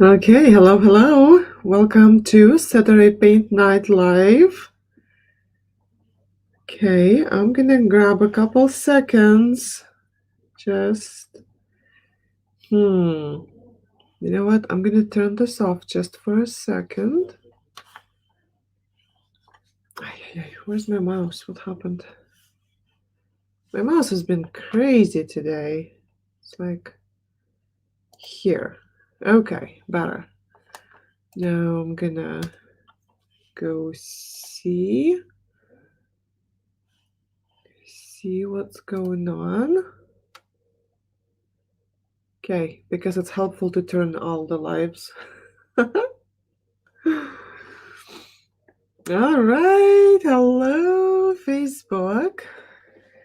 Okay, hello. Welcome to Saturday Paint Night Live. Okay, I'm gonna grab a couple seconds. You know what? I'm gonna turn this off just for a second. Where's my mouse? What happened? My mouse has been crazy today. It's like here. Okay, better. Now I'm gonna go see what's going on. Okay, because it's helpful to turn all the lives. All right, hello Facebook,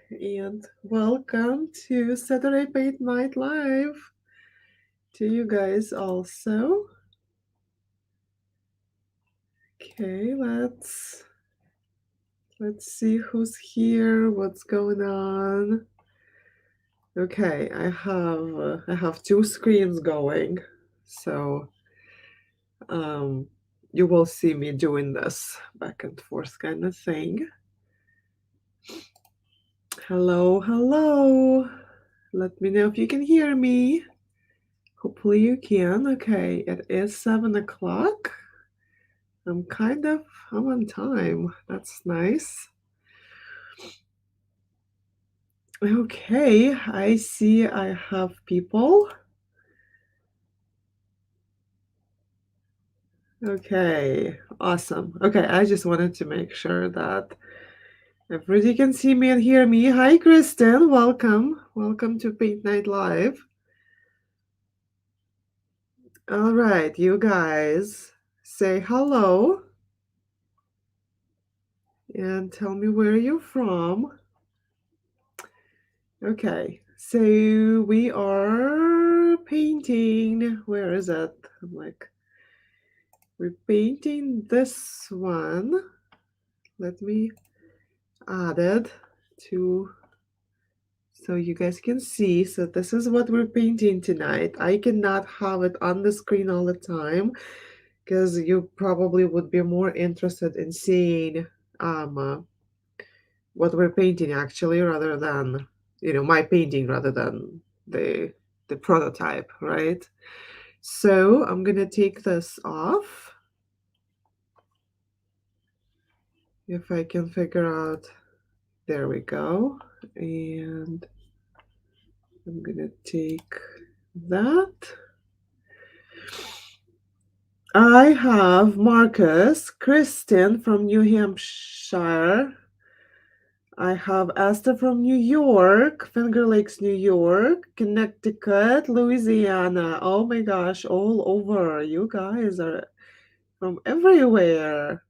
and welcome to Saturday Paint Night Live to you guys also. Okay, let's see who's here, what's going on. Okay, I have two screens going, so you will see me doing this back and forth kind of thing. Hello. Let me know if you can hear me. Hopefully you can. Okay, it is 7 o'clock. I'm on time. That's nice. Okay, I see I have people. Okay, awesome. Okay, I just wanted to make sure that everybody can see me and hear me. Hi, Kristen. Welcome. Welcome to Paint Night Live. All right, you guys say hello and tell me where you're from. Okay, so we are painting. Where is it? We're painting this one. Let me add it to so you guys can see. So this is what we're painting tonight. I cannot have it on the screen all the time because you probably would be more interested in seeing what we're painting actually rather than my painting rather than the prototype, right? So I'm gonna take this off if I can figure out. There we go. And I'm gonna take that. I have Marcus, Kristen from New Hampshire. I have Esther from New York, Finger Lakes, New York, Connecticut, Louisiana. Oh my gosh, all over. You guys are from everywhere.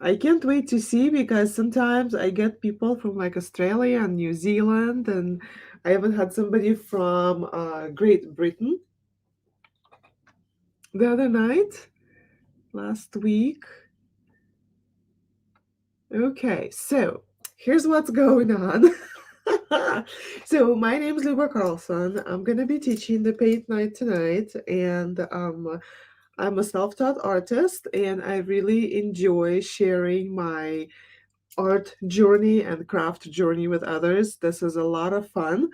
I can't wait to see because sometimes I get people from like Australia and New Zealand, and I even had somebody from Great Britain the other night, last week. Okay, so here's what's going on. So my name is Luba Carlson. I'm gonna be teaching the paint night tonight, and I'm a self-taught artist, and I really enjoy sharing my art journey and craft journey with others. This is a lot of fun.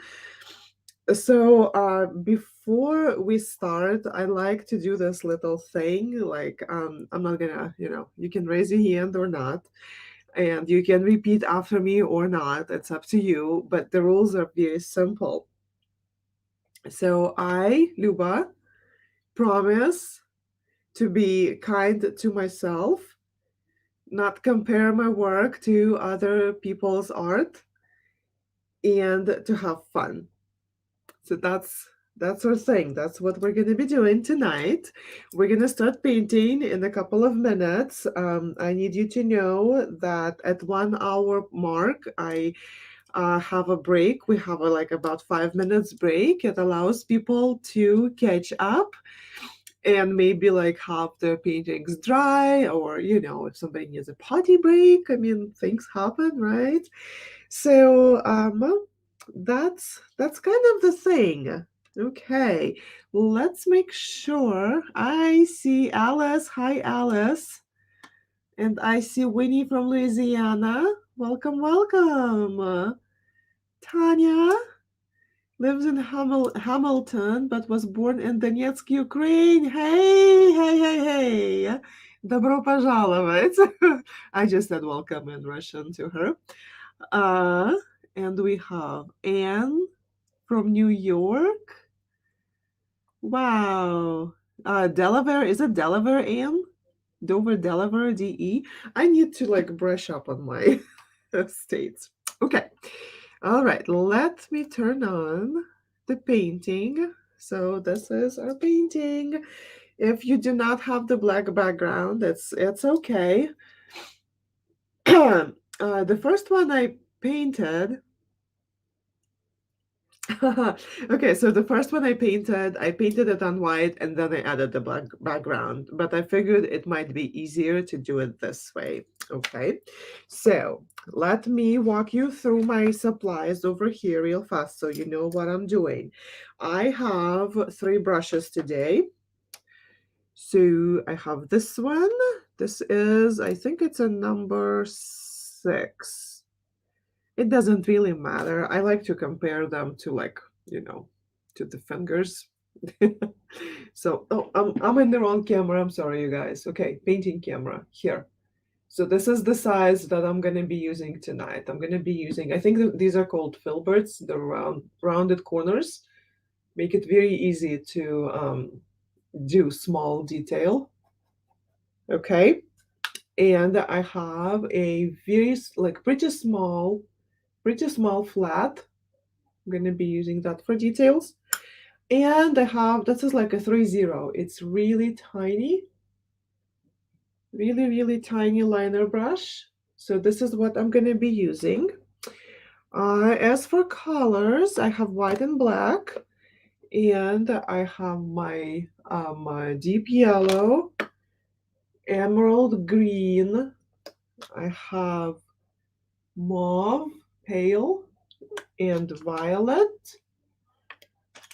So before we start, I like to do this little thing. Like I'm not gonna, you can raise your hand or not, and you can repeat after me or not. It's up to you. But the rules are very simple. So I, Luba, promise to be kind to myself, not compare my work to other people's art, and to have fun. So that's our thing. That's what we're going to be doing tonight. We're going to start painting in a couple of minutes. I need you to know that at 1 hour mark, I have a break. We have like about 5 minutes break. It allows people to catch up and maybe like have their paintings dry, or if somebody needs a potty break. I mean, things happen, right? So that's kind of the thing. Okay, let's make sure. I see Alice. Hi, Alice. And I see Winnie from Louisiana. Welcome, welcome. Tanya lives in Hamilton, but was born in Donetsk, Ukraine. Hey, hey, hey, hey. Добро пожаловать. I just said welcome in Russian to her. Uh, and we have Anne from New York. Wow. Delaware, is it Delaware, Anne? Dover, Delaware, DE. I need to like brush up on my states. Okay. All right. Let me turn on the painting. So this is our painting. If you do not have the black background, it's okay. The first one I painted. Okay, so the first one I painted it on white and then I added the black background, but I figured it might be easier to do it this way. Okay, so let me walk you through my supplies over here real fast so you know what I'm doing. I have 3 brushes today. So I have this one. This is, I think it's a number 6. It doesn't really matter. I like to compare them to like, to the fingers. So, oh, I'm in the wrong camera. I'm sorry, you guys. Okay, painting camera here. So this is the size that I'm gonna be using tonight. I'm gonna be using, I think these are called filberts, the rounded corners. Make it very easy to do small detail. Okay, and I have a very like pretty small flat. I'm gonna be using that for details. And I have, this is like a 3-0. It's really tiny, really tiny liner brush. So this is what I'm gonna be using. As for colors, I have white and black, and I have my deep yellow, emerald green, I have mauve, pale, and violet,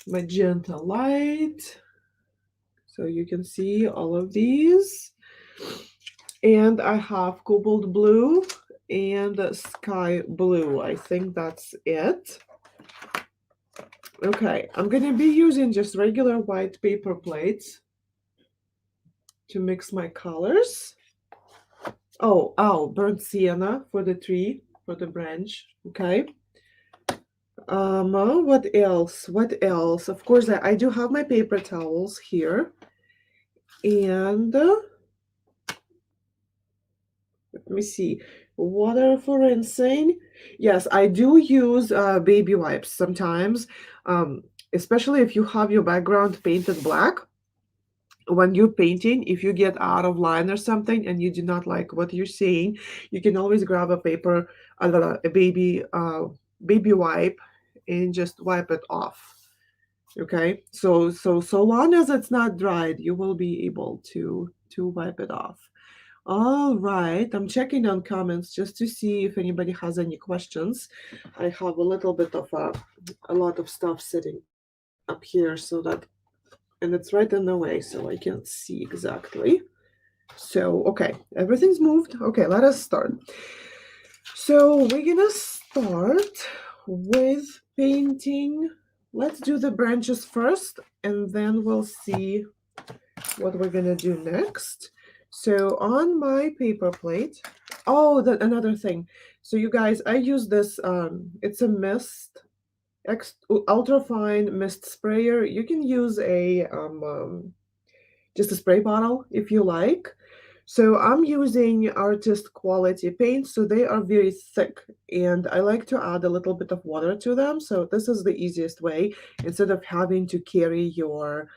magenta light. So you can see all of these. And I have cobalt blue and sky blue. I think that's it. Okay, I'm gonna be using just regular white paper plates to mix my colors. Oh, burnt sienna for the tree, for the branch. Okay. What else? What else? Of course, I do have my paper towels here. And let me see. Water for rinsing. Yes, I do use baby wipes sometimes, especially if you have your background painted black. When you're painting, if you get out of line or something and you do not like what you're seeing, you can always grab a paper, a baby wipe, and just wipe it off. Okay, so long as it's not dried, you will be able to wipe it off. All right, I'm checking on comments just to see if anybody has any questions. I have a little bit of a lot of stuff sitting up here so that, and it's right in the way so I can't see exactly. So, okay, everything's moved. Okay, let us start. So we're gonna start with painting. Let's do the branches first and then we'll see what we're gonna do next. So on my paper plate, another thing. So you guys, I use this, it's a mist, ultra fine mist sprayer. You can use a just a spray bottle if you like. So I'm using artist quality paints, so they are very thick, and I like to add a little bit of water to them. So this is the easiest way instead of having to carry your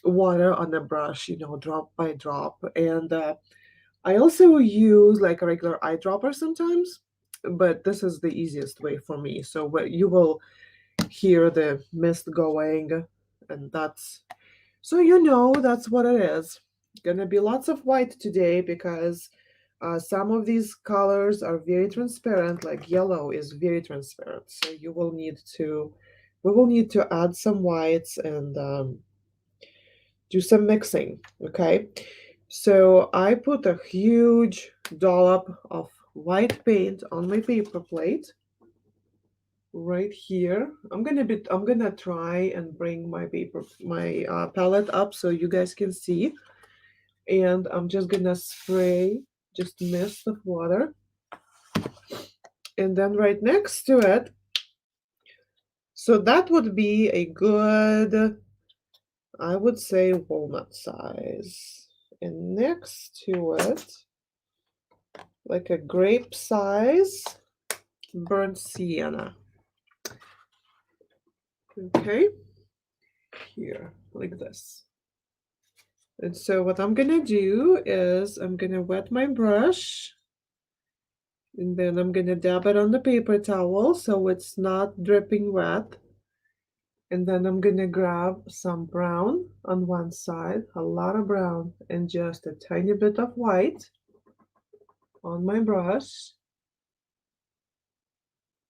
water on the brush, drop by drop. And I also use like a regular eyedropper sometimes, but this is the easiest way for me. So what you will hear the mist going, and that's so that's what it is. Gonna be lots of white today because Some of these colors are very transparent, like yellow is very transparent. So we will need to add some whites and do some mixing, okay? So I put a huge dollop of white paint on my paper plate right here. I'm gonna try and bring my palette up so you guys can see. And I'm just gonna spray just mist of water. And then right next to it, so that would be a good, I would say, walnut size. And next to it, like a grape size, burnt sienna. Okay, here, like this. And so what I'm gonna do is I'm gonna wet my brush, and then I'm gonna dab it on the paper towel so it's not dripping wet. And then I'm gonna grab some brown on one side, a lot of brown, and just a tiny bit of white on my brush.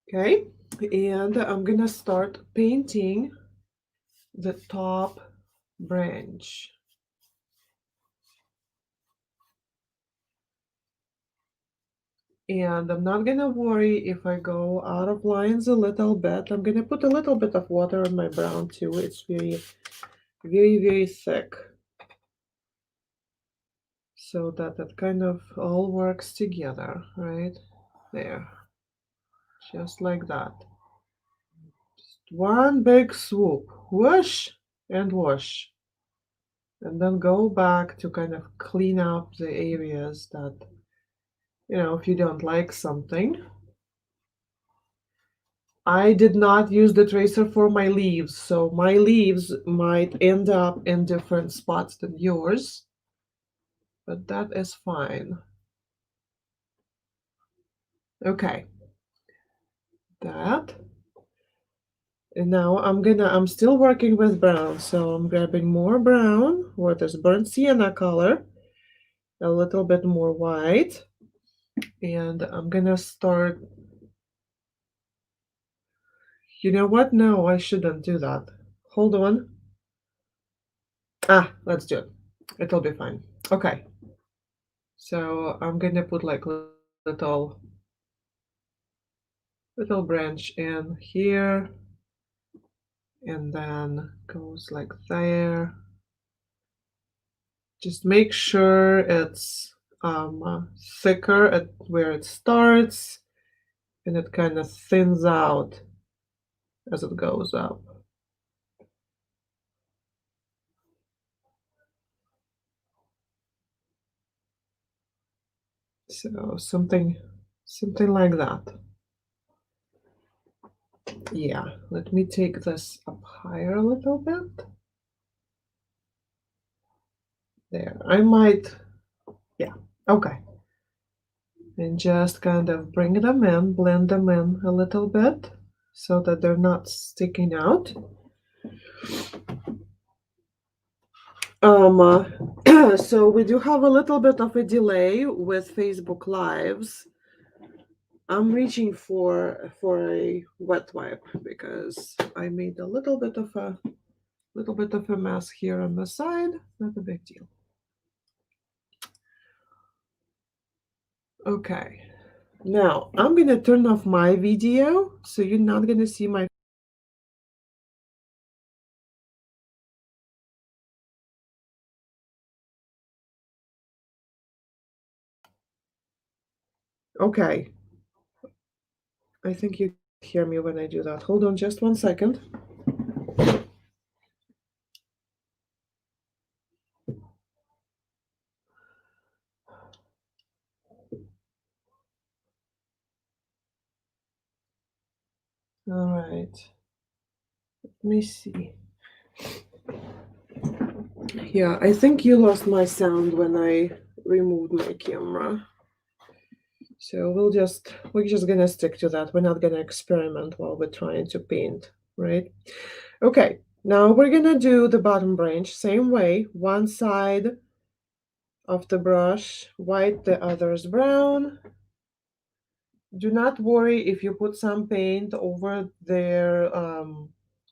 Okay, and I'm gonna start painting the top branch. And I'm not gonna worry if I go out of lines a little bit. I'm gonna put a little bit of water on my brown too. It's very, very, very thick. So that it kind of all works together, right? There. Just like that. Just one big swoop. Whoosh and whoosh. And then go back to kind of clean up the areas that, if you don't like something. I did not use the tracer for my leaves, so my leaves might end up in different spots than yours, but that is fine. Okay, that. And now I'm still working with brown, so I'm grabbing more brown with this burnt sienna color, a little bit more white, and I'm gonna start. You know what? No, I shouldn't do that. Hold on. Let's do it. It'll be fine. Okay. So I'm gonna put like little branch in here, and then goes like there. Just make sure it's thicker at where it starts, and it kind of thins out as it goes up. So something like that. Yeah, let me take this up higher a little bit. There, I might, yeah, okay. And just kind of bring them in, blend them in a little bit so that they're not sticking out. So we do have a little bit of a delay with Facebook Lives. I'm reaching for a wet wipe because I made a little bit of a mess here on the side. Not a big deal. Okay. Now I'm gonna turn off my video, so you're not gonna see my. Okay. I think you hear me when I do that. Hold on just 1 second. All right. Let me see. Yeah, I think you lost my sound when I removed my camera. So we're just gonna stick to that. We're not gonna experiment while we're trying to paint, right? Okay, now we're gonna do the bottom branch same way. One side of the brush, white, the others brown. Do not worry if you put some paint over their,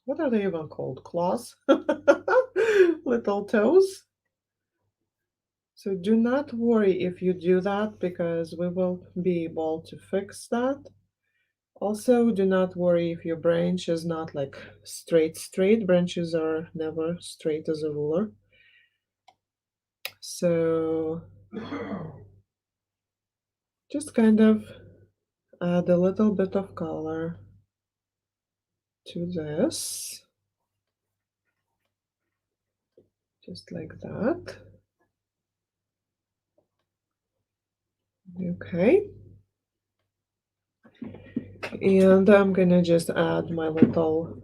what are they even called? Claws? Little toes. So do not worry if you do that because we will be able to fix that. Also, do not worry if your branch is not like straight. Branches are never straight as a ruler. So just kind of add a little bit of color to this. Just like that. Okay. And I'm gonna just add my little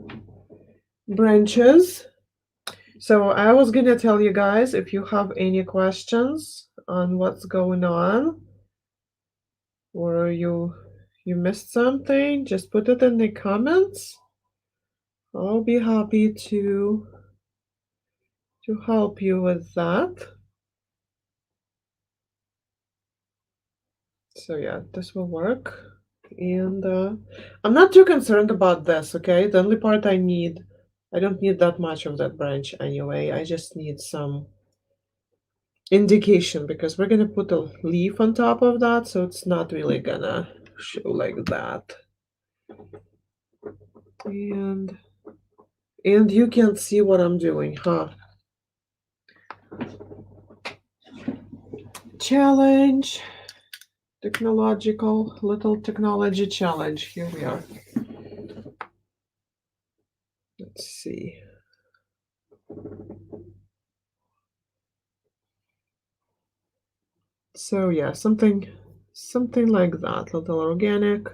branches. So I was gonna tell you guys if you have any questions on what's going on or you missed something, just put it in the comments. I'll be happy to help you with that. So yeah, this will work. And I'm not too concerned about this, okay? The only part I don't need that much of that branch anyway. I just need some indication because we're gonna put a leaf on top of that, so it's not really gonna show like that. And you can't see what I'm doing, huh? Challenge. Little technology challenge. Here we are. Let's see. So yeah, something like that. Little organic.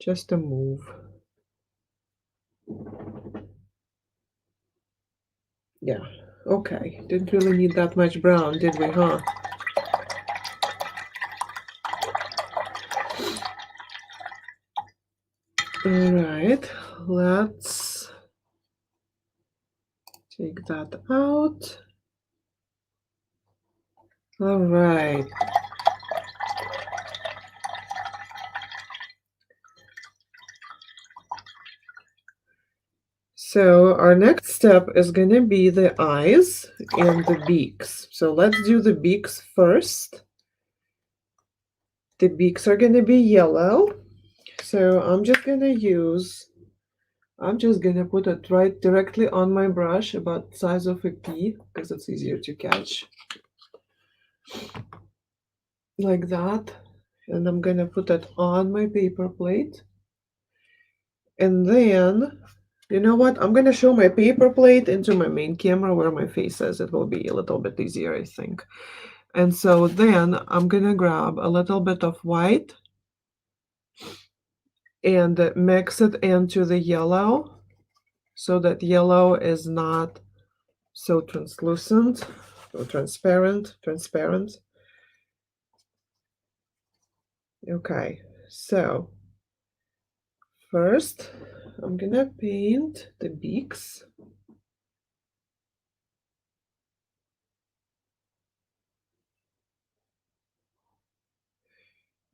Just a move. Yeah. Okay. Didn't really need that much brown, did we, huh? All right. Let's take that out. All right. So our next step is going to be the eyes and the beaks. So let's do the beaks first. The beaks are going to be yellow. So I'm just going to put it right directly on my brush about the size of a pea because it's easier to catch. Like that. And I'm going to put it on my paper plate. And then, you know what? I'm going to show my paper plate into my main camera where my face is. It will be a little bit easier, I think. And so then I'm going to grab a little bit of white and mix it into the yellow so that yellow is not so translucent or transparent. Okay, so first I'm going to paint the beaks.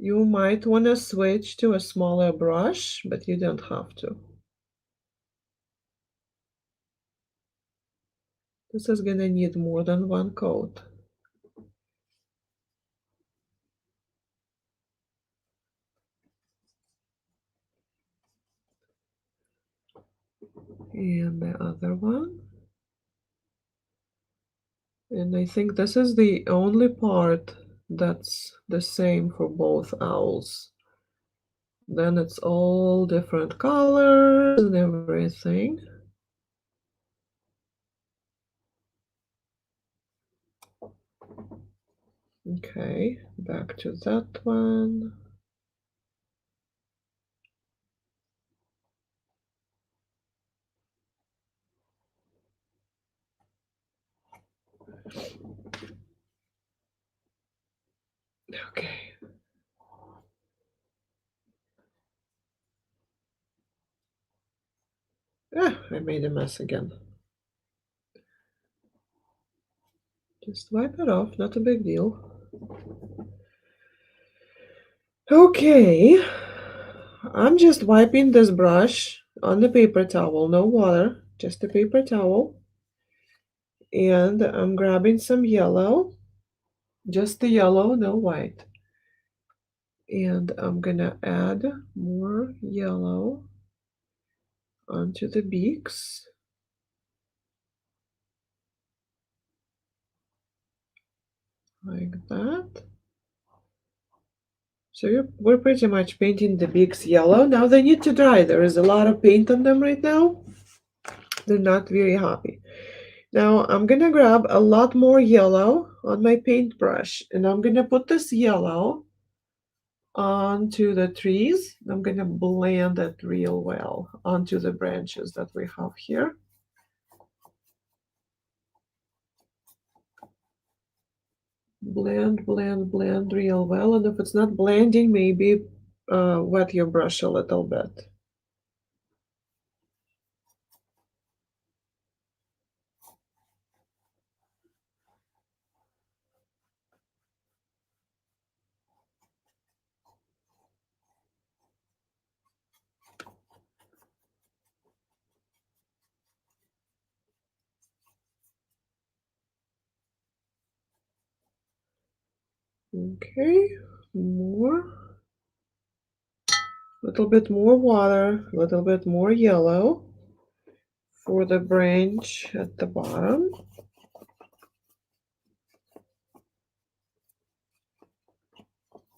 You might want to switch to a smaller brush, but you don't have to. This is going to need more than one coat. And the other one. And I think this is the only part that's the same for both owls. Then it's all different colors and everything. Okay, back to that one. Okay. I made a mess again. Just wipe it off, not a big deal. Okay, I'm just wiping this brush on the paper towel, no water, just a paper towel. And I'm grabbing some yellow, just the yellow, no white. And I'm gonna add more yellow onto the beaks. Like that. So we're pretty much painting the beaks yellow. Now they need to dry. There is a lot of paint on them right now. They're not very happy. Now I'm gonna grab a lot more yellow on my paintbrush and I'm gonna put this yellow onto the trees. I'm gonna blend it real well onto the branches that we have here. Blend, blend, blend real well. And if it's not blending, maybe wet your brush a little bit. Okay, more. A little bit more water, a little bit more yellow for the branch at the bottom.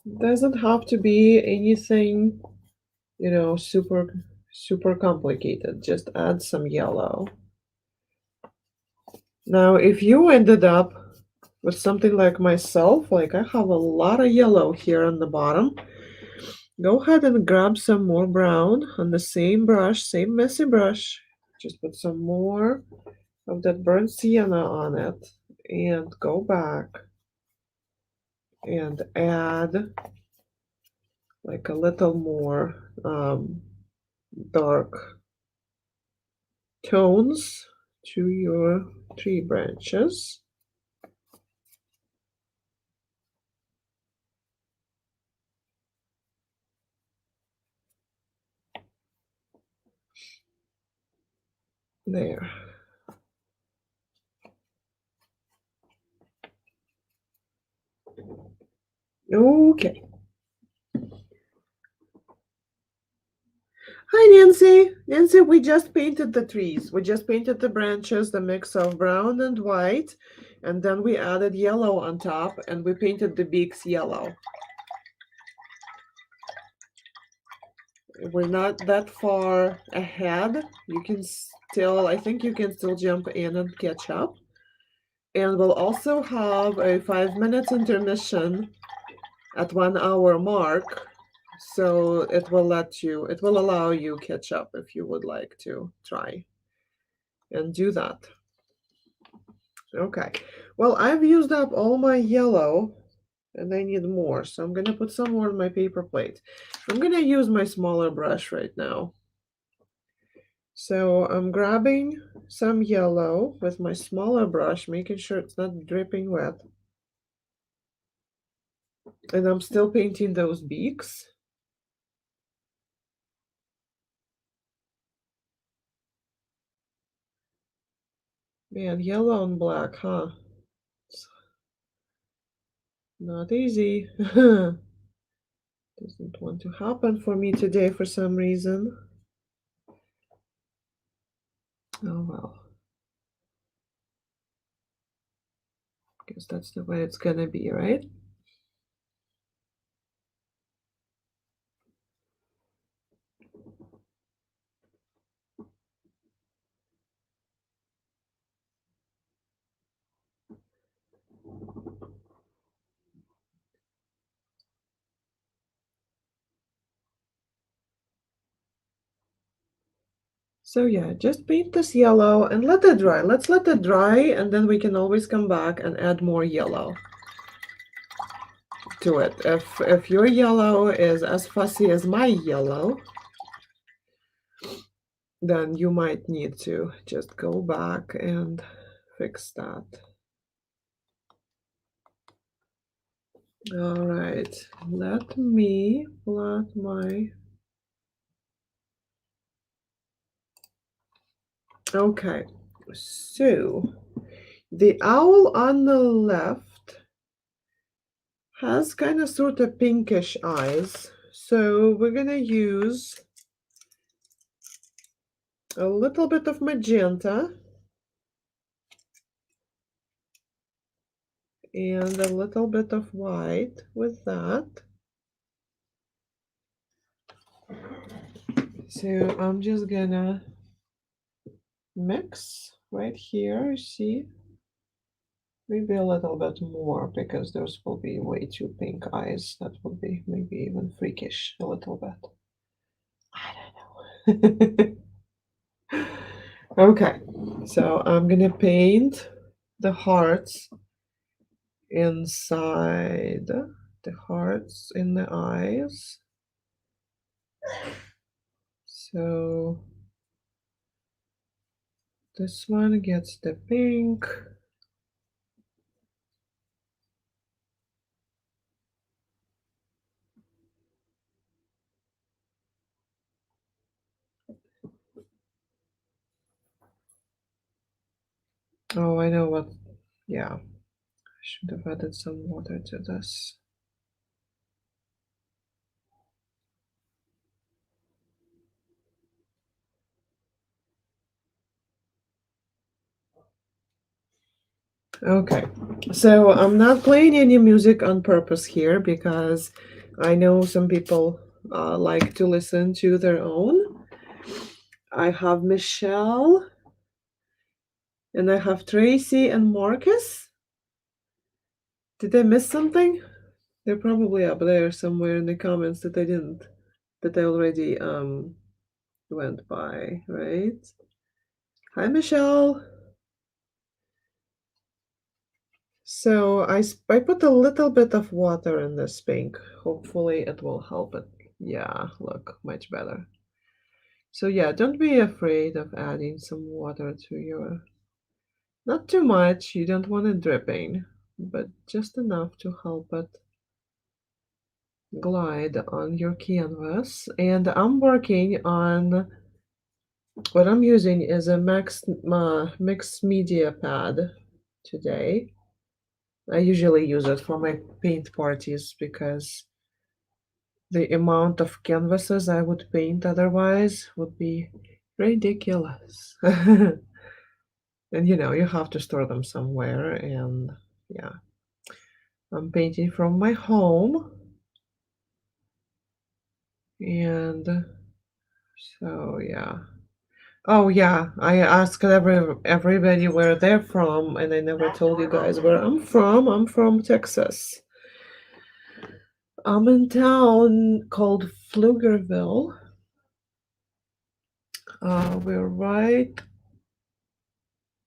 It doesn't have to be anything, super complicated. Just add some yellow. Now, if you ended up with something like myself, like I have a lot of yellow here on the bottom, go ahead and grab some more brown on the same brush, same messy brush. Just put some more of that burnt sienna on it and go back and add like a little more dark tones to your tree branches. There. Okay. Hi, Nancy. Nancy, we just painted the trees. We just painted the branches, the mix of brown and white, and then we added yellow on top, and we painted the beaks yellow. We're not that far ahead. You can still, I think you can still jump in and catch up. And we'll also have a 5 minute intermission at 1 hour mark. So it will allow you catch up if you would like to try and do that. Okay, well, I've used up all my yellow and I need more. So I'm gonna put some more on my paper plate. I'm gonna use my smaller brush right now. So I'm grabbing some yellow with my smaller brush, making sure it's not dripping wet. And I'm still painting those beaks. Man, yellow and black, huh? It's not easy. Doesn't want to happen for me today for some reason. Oh well. Guess that's the way it's gonna be, right? So yeah, just paint this yellow and let it dry. Let's let it dry and then we can always come back and add more yellow to it. If your yellow is as fussy as my yellow, then you might need to just go back and fix that. All right, let me plot my... Okay, so the owl on the left has kind of sort of pinkish eyes, so we're gonna use a little bit of magenta and a little bit of white with that. So I'm just gonna mix right here, see? Maybe a little bit more because those will be way too pink eyes. That would be maybe even freakish a little bit. I don't know. Okay, so I'm gonna paint the hearts inside, the hearts in the eyes. So this one gets the pink. Oh, I know what. Yeah, I should have added some water to this. Okay, so I'm not playing any music on purpose here because I know some people like to listen to their own. I have Michelle and I have Tracy and Marcus. Did I miss something? They're probably up there somewhere in the comments that I didn't, that I already went by, right? Hi, Michelle. So I put a little bit of water in this pink. Hopefully it will help it. Yeah, look, much better. So yeah, don't be afraid of adding some water to your... Not too much, you don't want it dripping, but just enough to help it glide on your canvas. And I'm working on... What I'm using is a mixed media pad today. I usually use it for my paint parties because the amount of canvases I would paint otherwise would be ridiculous. And you have to store them somewhere. And yeah, I'm painting from my home. And so, yeah. Oh, yeah, I asked everybody where they're from, and I never told you guys where I'm from. I'm from Texas. I'm in town called Pflugerville. We're right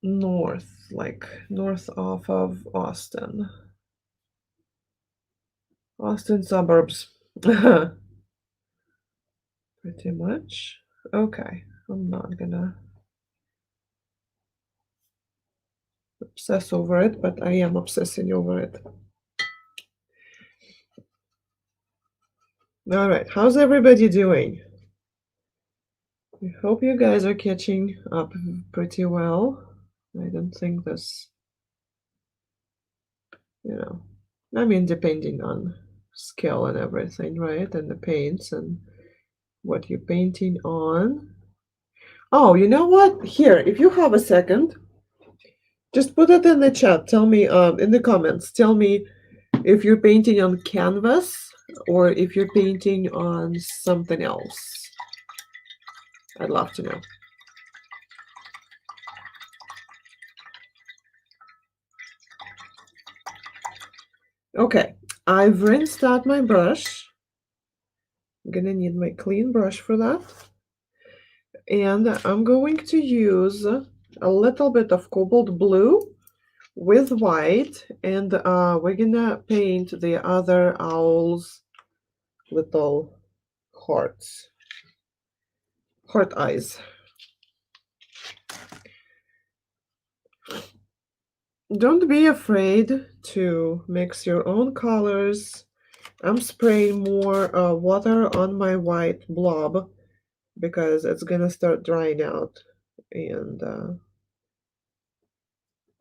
north, like north off of Austin. Austin suburbs. Pretty much. Okay, I'm not gonna obsess over it, but I am obsessing over it. All right, how's everybody doing? I hope you guys are catching up pretty well. I don't think this, you know, I mean, depending on skill and everything, right? And the paints and what you're painting on. Oh, you know what? Here, if you have a second, just put it in the chat. Tell me, in the comments, tell me if you're painting on canvas or if you're painting on something else. I'd love to know. Okay, I've rinsed out my brush. I'm gonna need my clean brush for that. And I'm going to use a little bit of cobalt blue with white, and we're gonna paint the other owl's little heart eyes. Don't be afraid to mix your own colors. I'm spraying more water on my white blob because it's gonna start drying out, and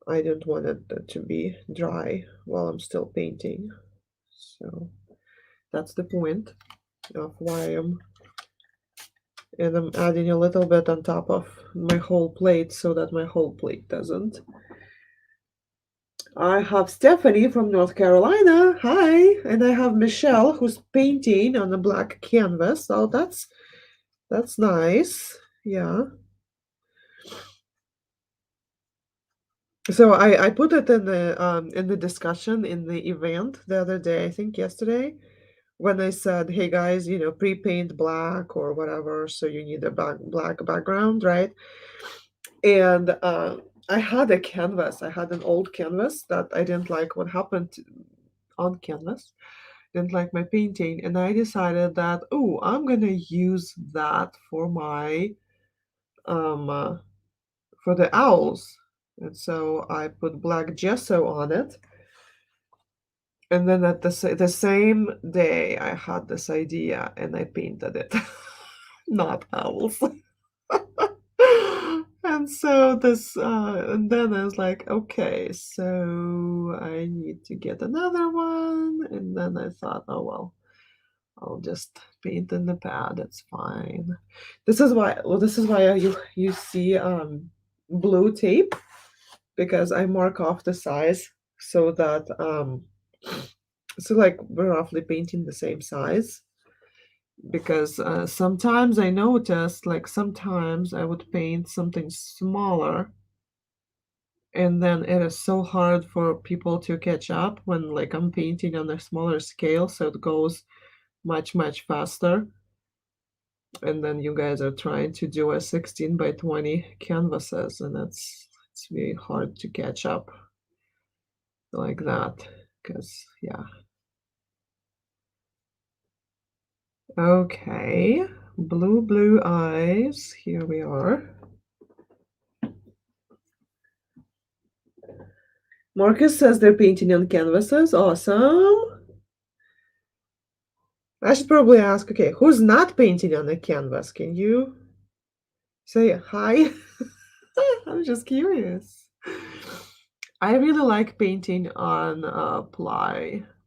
I don't want it to be dry while I'm still painting. So that's the point of why I'm adding a little bit on top of my whole plate so that my whole plate doesn't. I have Stephanie from North Carolina. Hi. And I have Michelle who's painting on a black canvas. Oh, that's nice. Yeah. So I put it in the discussion in the event the other day, I think yesterday, when I said, "Hey guys, pre-paint black or whatever, so you need a black background, right?" And I had a canvas. I had an old canvas that I didn't like what happened on canvas. Didn't like my painting, and I decided that, oh, I'm gonna use that um uh, for the owls. And so I put black gesso on it. And then at the same day, I had this idea and I painted it. Not owls. And so and then I was like, okay, so I need to get another one. And then I thought, oh, well, I'll just paint in the pad. It's fine. This is why you see blue tape, because I mark off the size so that so like we're roughly painting the same size, because sometimes I noticed, like, sometimes I would paint something smaller and then it is so hard for people to catch up when, like, I'm painting on a smaller scale, so it goes much faster, and then you guys are trying to do a 16 by 20 canvases, and it's really hard to catch up like that, because yeah. Okay, blue eyes, here we are. Marcus says they're painting on canvases. Awesome. I should probably ask, okay, who's not painting on a canvas? Can you say hi? I'm just curious. I really like painting on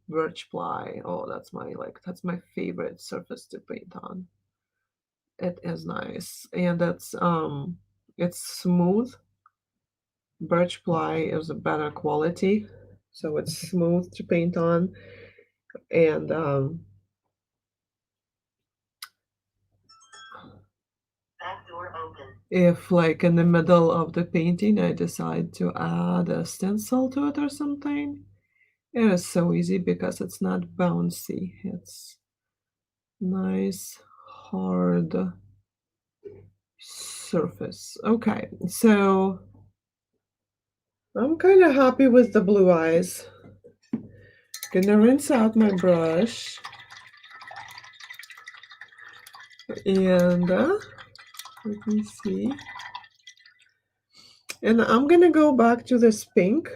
birch ply. Oh, that's my favorite surface to paint on. It is nice, and it's smooth. Birch ply is a better quality, so it's smooth to paint on, and if, like, in the middle of the painting I decide to add a stencil to it or something, it is so easy because it's not bouncy. It's nice, hard surface. Okay, so I'm kind of happy with the blue eyes. Gonna rinse out my brush and let me see. And I'm gonna go back to this pink.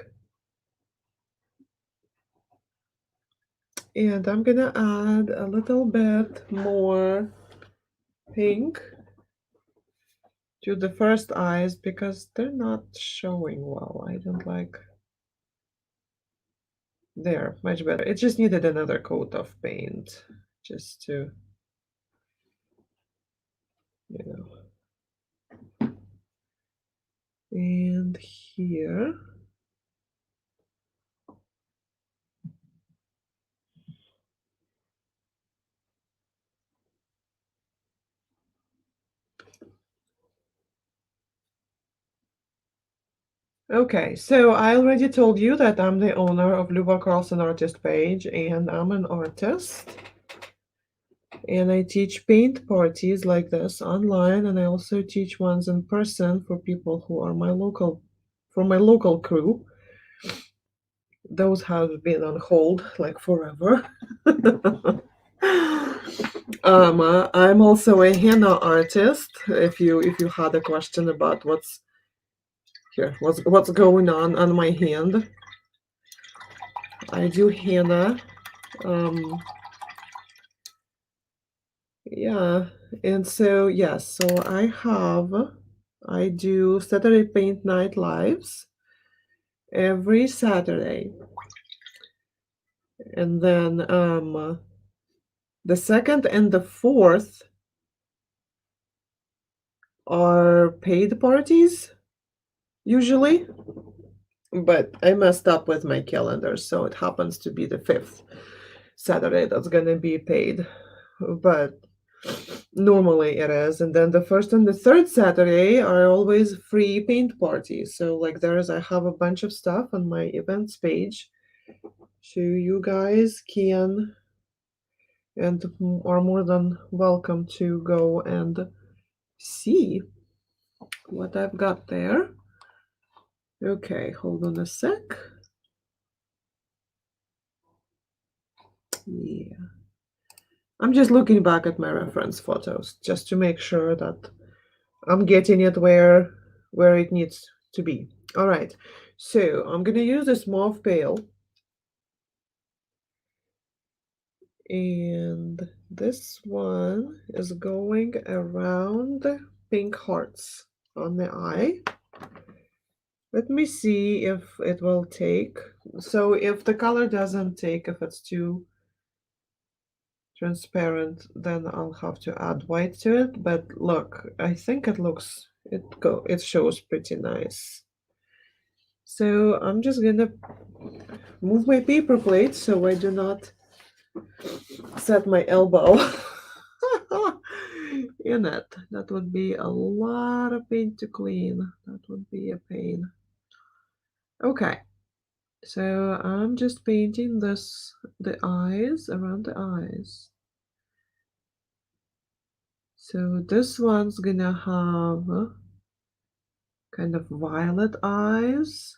And I'm gonna add a little bit more pink to the first eyes because they're not showing well. I don't like. There, much better. It just needed another coat of paint just to, you know. And here. Okay, so I already told you that I'm the owner of Luba Carlson Artist Page, and I'm an artist. And I teach paint parties like this online, and I also teach ones in person for people who are for my local crew. Those have been on hold like forever. I'm also a henna artist. If you had a question about Here, what's going on my hand? I do henna. Um, yeah, and so yes, so I do Saturday Paint Night lives every Saturday, and then the second and the fourth are paid parties usually, but I messed up with my calendar, so it happens to be the fifth Saturday that's gonna be paid, but normally it is. And then the first and the third Saturday are always free paint parties. So like I have a bunch of stuff on my events page, so you guys can and are more than welcome to go and see what I've got there. Okay, hold on a sec. Yeah. I'm just looking back at my reference photos just to make sure that I'm getting it where it needs to be. All right. So I'm gonna use this mauve pail, and this one is going around pink hearts on the eye. Let me see if it will take. So if the color doesn't take, if it's too transparent, then I'll have to add white to it. But look, I think it shows pretty nice. So I'm just gonna move my paper plate so I do not set my elbow in it. That would be a lot of paint to clean. That would be a pain. Okay, so I'm just painting the eyes, around the eyes. So this one's gonna have kind of violet eyes.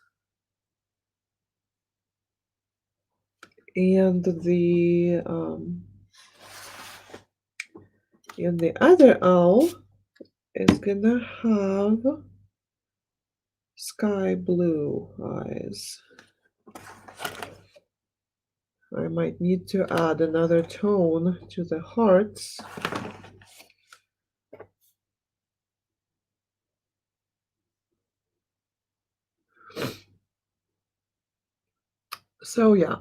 And the other owl is gonna have sky blue eyes. I might need to add another tone to the hearts. So yeah.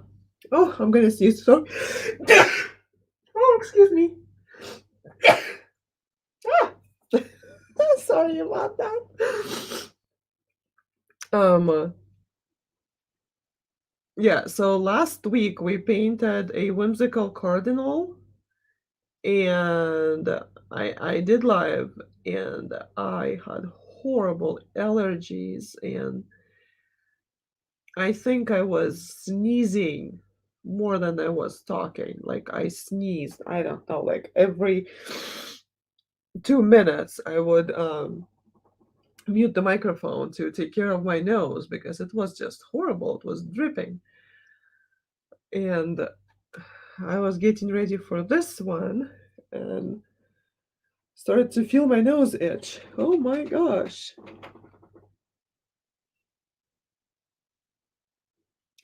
Oh, I'm gonna sneeze. So, oh, excuse me. Ah! Sorry about that. Um, yeah. So last week we painted a whimsical cardinal, and I did live, and I had horrible allergies, and I think I was sneezing more than I was talking. Like I sneezed, I don't know, like every 2 minutes I would mute the microphone to take care of my nose because it was just horrible. It was dripping. And I was getting ready for this one and started to feel my nose itch. Oh my gosh.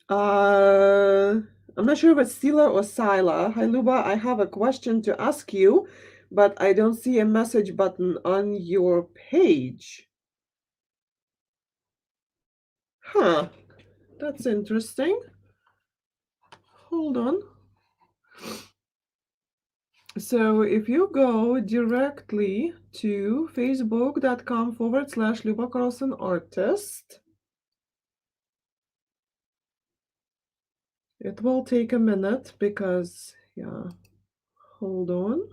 Uh, I'm not sure if it's Sila or Sila. Hi, Luba. I have a question to ask you, but I don't see a message button on your page. Huh. That's interesting. Hold on. So if you go directly to facebook.com/Luba Carlson Artist, it will take a minute because, yeah, hold on.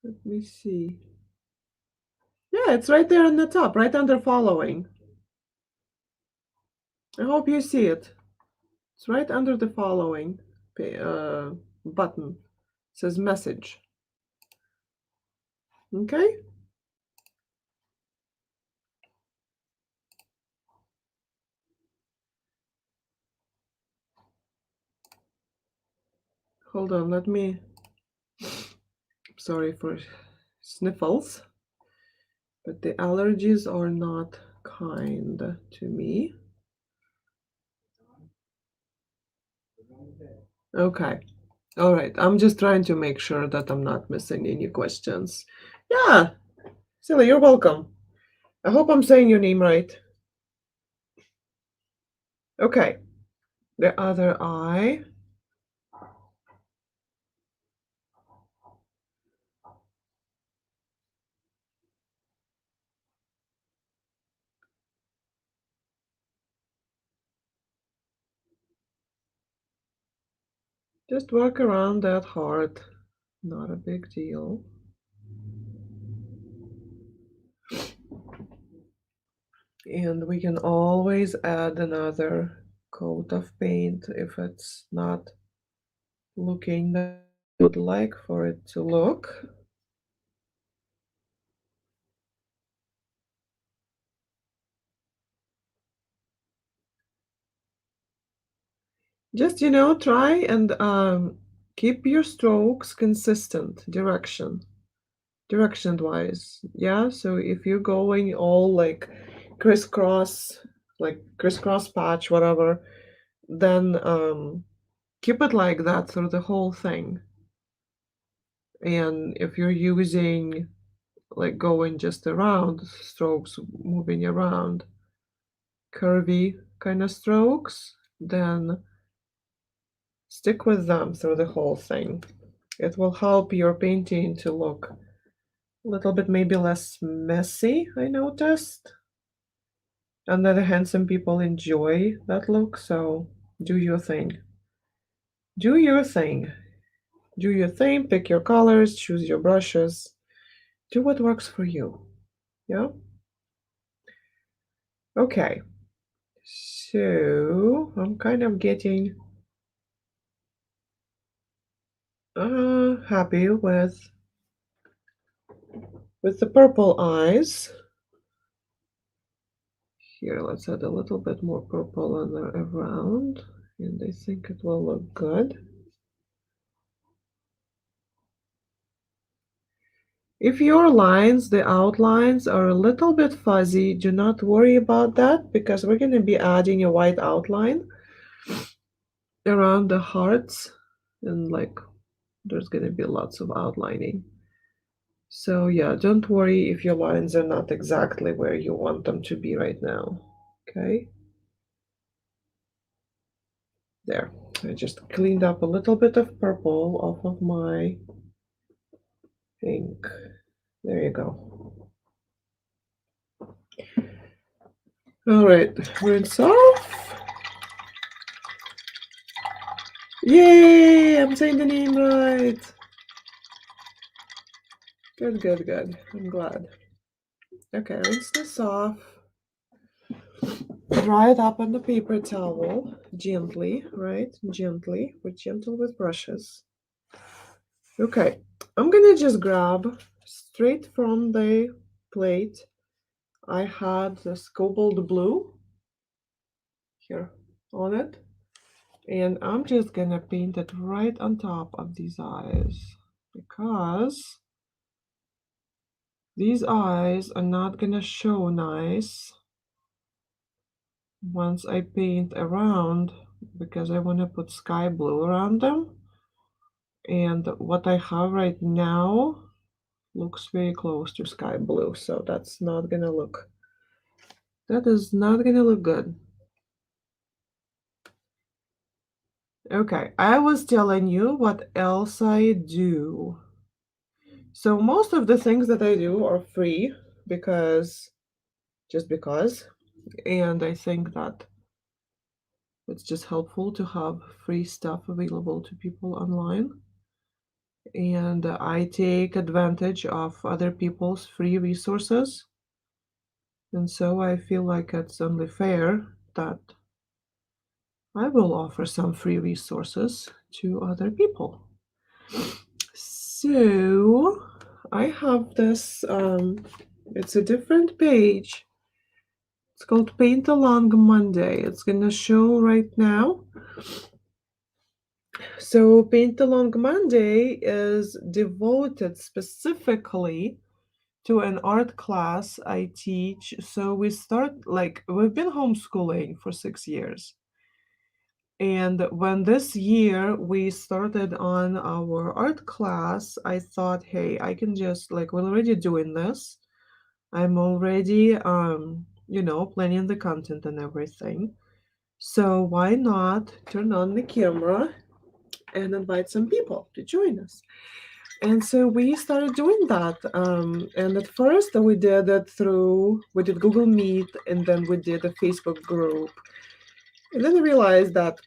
Let me see. Yeah, it's right there on the top, right under following. I hope you see it. It's right under the following button. It says message. Okay? Hold on, let me. Sorry for sniffles. but the allergies are not kind to me. Okay. All right. I'm just trying to make sure that I'm not missing any questions. Yeah, Silly, you're welcome. I hope I'm saying your name right. Okay. The other eye. Just work around that heart. Not a big deal. And we can always add another coat of paint if it's not looking that we would like for it to look. Just, try and keep your strokes consistent direction wise. Yeah, so if you're going all like crisscross, like crisscross patch, whatever, then keep it like that through the whole thing. And if you're using like going just around strokes, moving around, curvy kind of strokes, then stick with them through the whole thing. It will help your painting to look a little bit maybe less messy, I noticed. On the other hand, some people enjoy that look, so do your thing. Do your thing. Do your thing, pick your colors, choose your brushes, do what works for you. Yeah? Okay. So I'm kind of getting happy with the purple eyes. Here, let's add a little bit more purple on the around, and I think it will look good. If your lines, the outlines are a little bit fuzzy, do not worry about that because we're going to be adding a white outline around the hearts, and like there's going to be lots of outlining. So yeah, don't worry if your lines are not exactly where you want them to be right now. Okay. There. I just cleaned up a little bit of purple off of my pink. There you go. All right, rinse off. Yay! I'm saying the name right. Good, good, good. I'm glad. Okay, rinse this off. Dry it up on the paper towel gently, right? Gently. We're gentle with brushes. Okay, I'm gonna just grab straight from the plate. I had this cobalt blue here on it, and I'm just gonna paint it right on top of these eyes because these eyes are not gonna show nice once I paint around because I want to put sky blue around them, and what I have right now looks very close to sky blue, so that is not gonna look good. Okay, I was telling you what else I do. So most of the things that I do are free because just because, and I think that it's just helpful to have free stuff available to people online. And I take advantage of other people's free resources. And so I feel like it's only fair that I will offer some free resources to other people. So I have this, it's a different page. It's called Paint Along Monday. It's going to show right now. So Paint Along Monday is devoted specifically to an art class I teach. So we start like we've been homeschooling for 6 years. And when this year we started on our art class, I thought, hey, I can just like we're already doing this. I'm already planning the content and everything. So why not turn on the camera and invite some people to join us? And so we started doing that. And at first we did Google Meet, and then we did a Facebook group. And then I realized that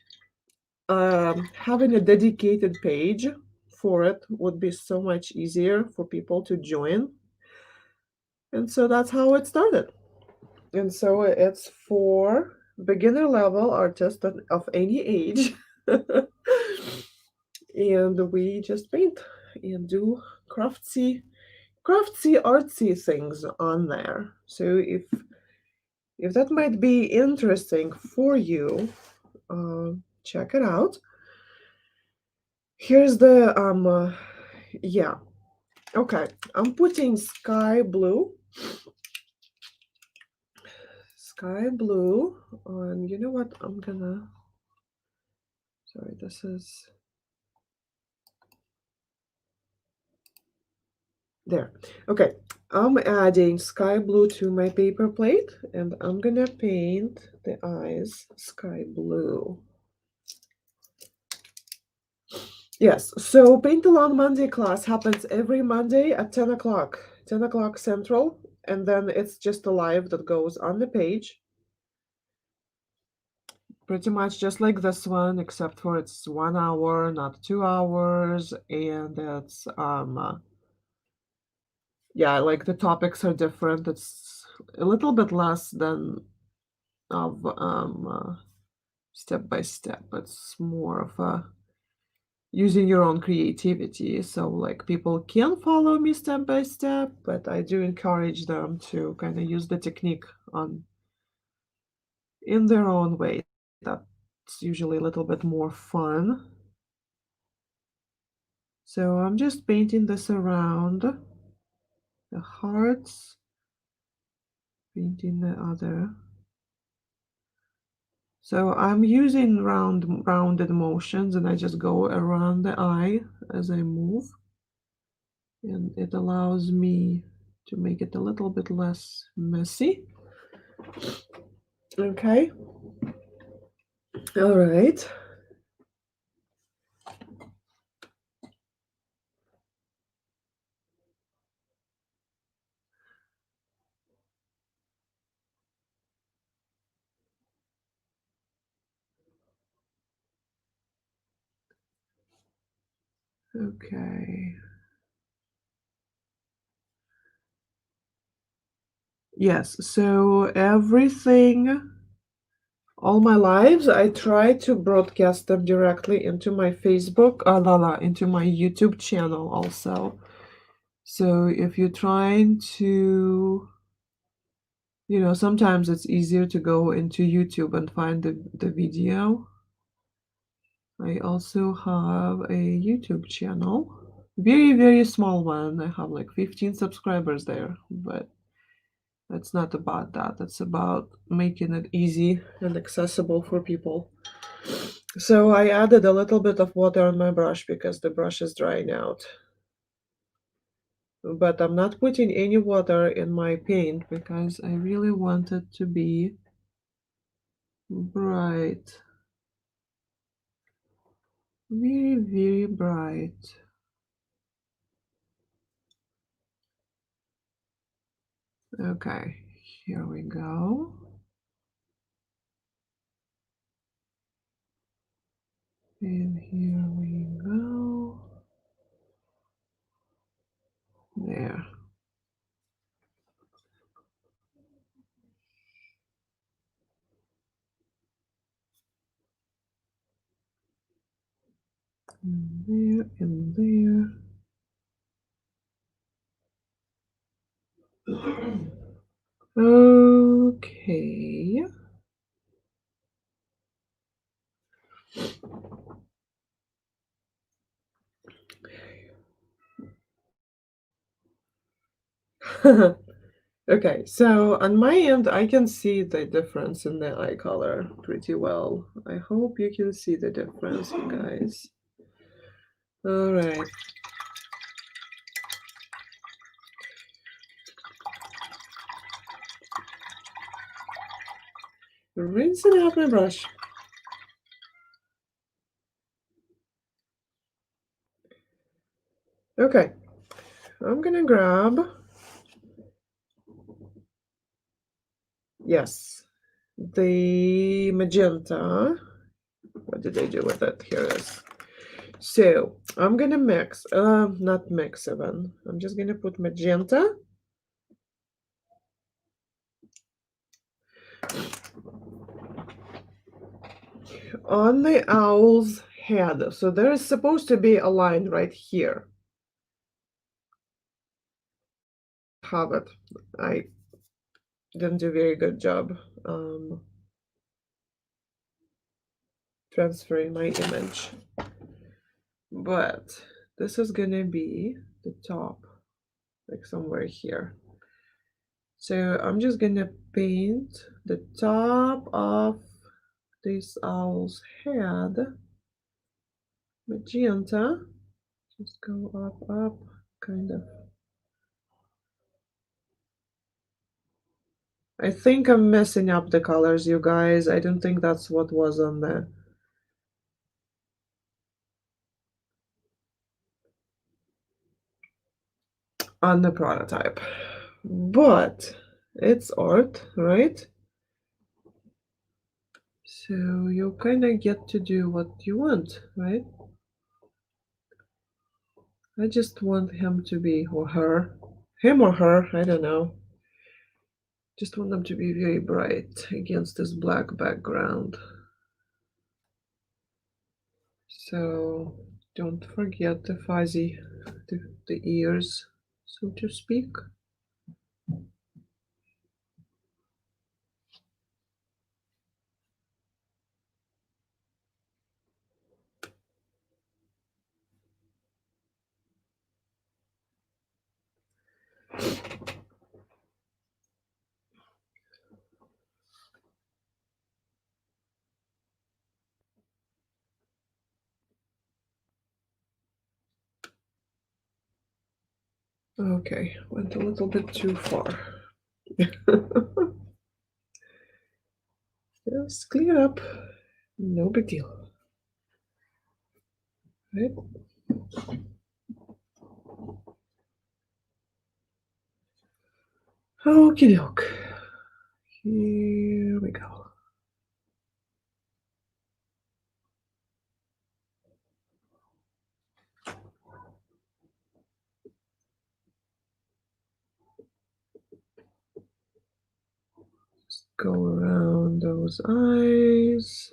having a dedicated page for it would be so much easier for people to join. And so that's how it started. And so it's for beginner level artists of any age. And we just paint and do craftsy artsy things on there. So if that might be interesting for you, check it out. Here's the yeah, okay, I'm putting sky blue on. You know what, I'm gonna, sorry, this is there. Okay, I'm adding sky blue to my paper plate, and I'm gonna paint the eyes sky blue. Yes, so Paint Along Monday class happens every Monday at 10 o'clock, 10 o'clock Central, and then it's just a live that goes on the page. Pretty much just like this one, except for it's 1 hour, not 2 hours, and it's yeah, like the topics are different. It's a little bit less than of step by step. It's more of a using your own creativity. So like people can follow me step by step, but I do encourage them to kind of use the technique on in their own way. That's usually a little bit more fun. So I'm just painting this around the hearts, painting the other. So I'm using rounded motions, and I just go around the eye as I move. And it allows me to make it a little bit less messy. Okay. All right. Okay. Yes, so everything, all my lives, I try to broadcast them directly into my Facebook, into my YouTube channel also. So if you're trying to, sometimes it's easier to go into YouTube and find the video. I also have a YouTube channel, very, very small one. I have like 15 subscribers there, but that's not about that. It's about making it easy and accessible for people. So I added a little bit of water on my brush because the brush is drying out. But I'm not putting any water in my paint because I really want it to be bright. Very, very bright. Okay, here we go. And here we go. There. And there and there. Okay. Okay, so on my end, I can see the difference in the eye color pretty well. I hope you can see the difference, you guys. All right. Rinsing out my brush. Okay, I'm gonna grab, yes, the magenta. What did I do with it? Here it is. So I'm gonna mix, not mix even. I'm just gonna put magenta on the owl's head. So there is supposed to be a line right here. Have it. I didn't do a very good job transferring my image. But this is gonna be the top, like somewhere here. So I'm just gonna paint the top of this owl's head magenta. Just go up, kind of. I think I'm messing up the colors, you guys. I don't think that's what was on the prototype. But it's art, right? So you kind of get to do what you want, right? I just want him to be, or her, him or her, I don't know. Just want them to be very bright against this black background. So don't forget the fuzzy, the ears, so to speak. Okay, went a little bit too far. Just clean it up. No big deal. Right? Okie doke. Here we go. Just go around those eyes.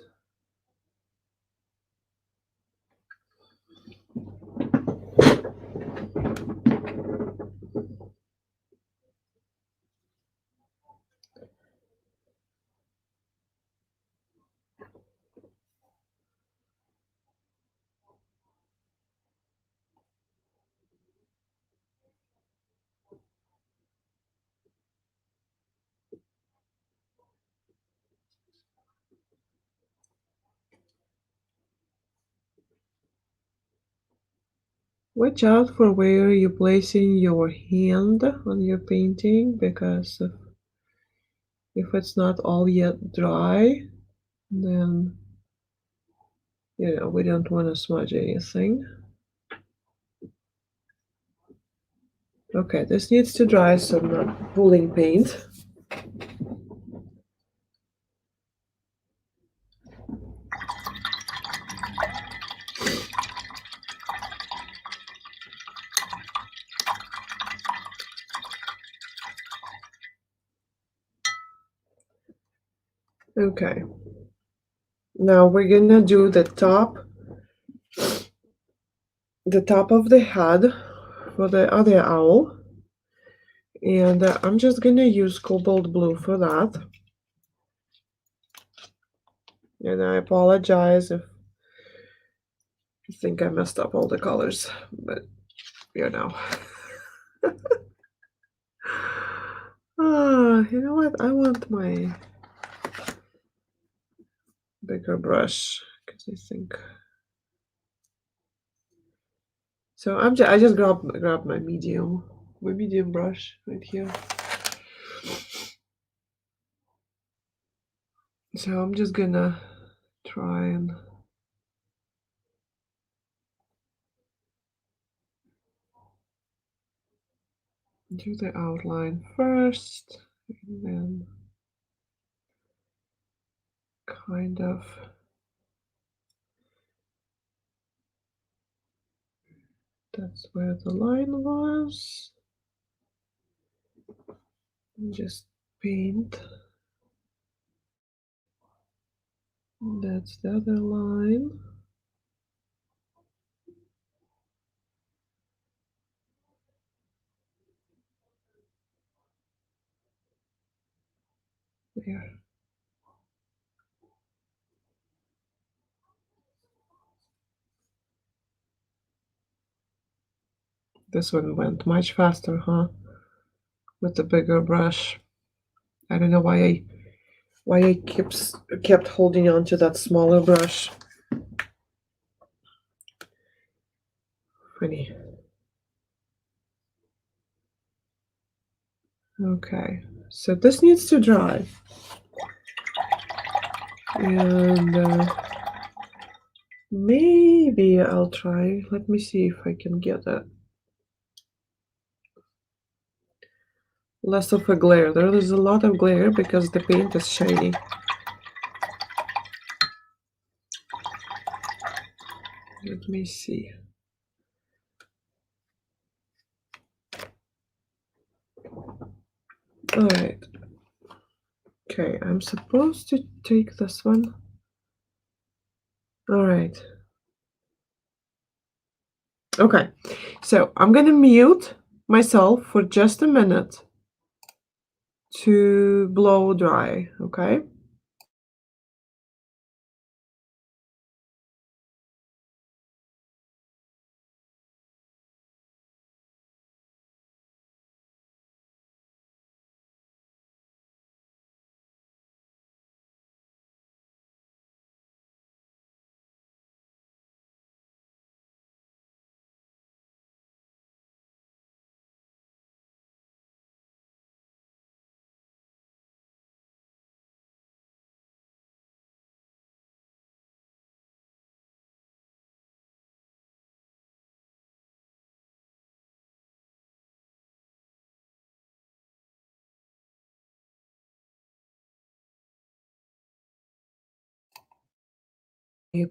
Watch out for where you're placing your hand on your painting, because if it's not all yet dry, then we don't want to smudge anything. Okay, this needs to dry so I'm not pulling paint. Okay. Now we're gonna do the top of the head for the other owl. And I'm just gonna use cobalt blue for that. And I apologize if you think I messed up all the colors, but you know. You know what? I want my bigger brush because I think. So I just grab my medium brush right here. So I'm just gonna try and do the outline first, and then kind of that's where the line was. And just paint. That's the other line. There. This one went much faster, huh? With the bigger brush. I don't know why I kept holding on to that smaller brush. Funny. Okay, so this needs to dry. And maybe I'll try. Let me see if I can get it. Less of a glare. There is a lot of glare because the paint is shiny. Let me see. All right. Okay, I'm supposed to take this one. All right. Okay, so I'm gonna mute myself for just a minute to blow dry, okay?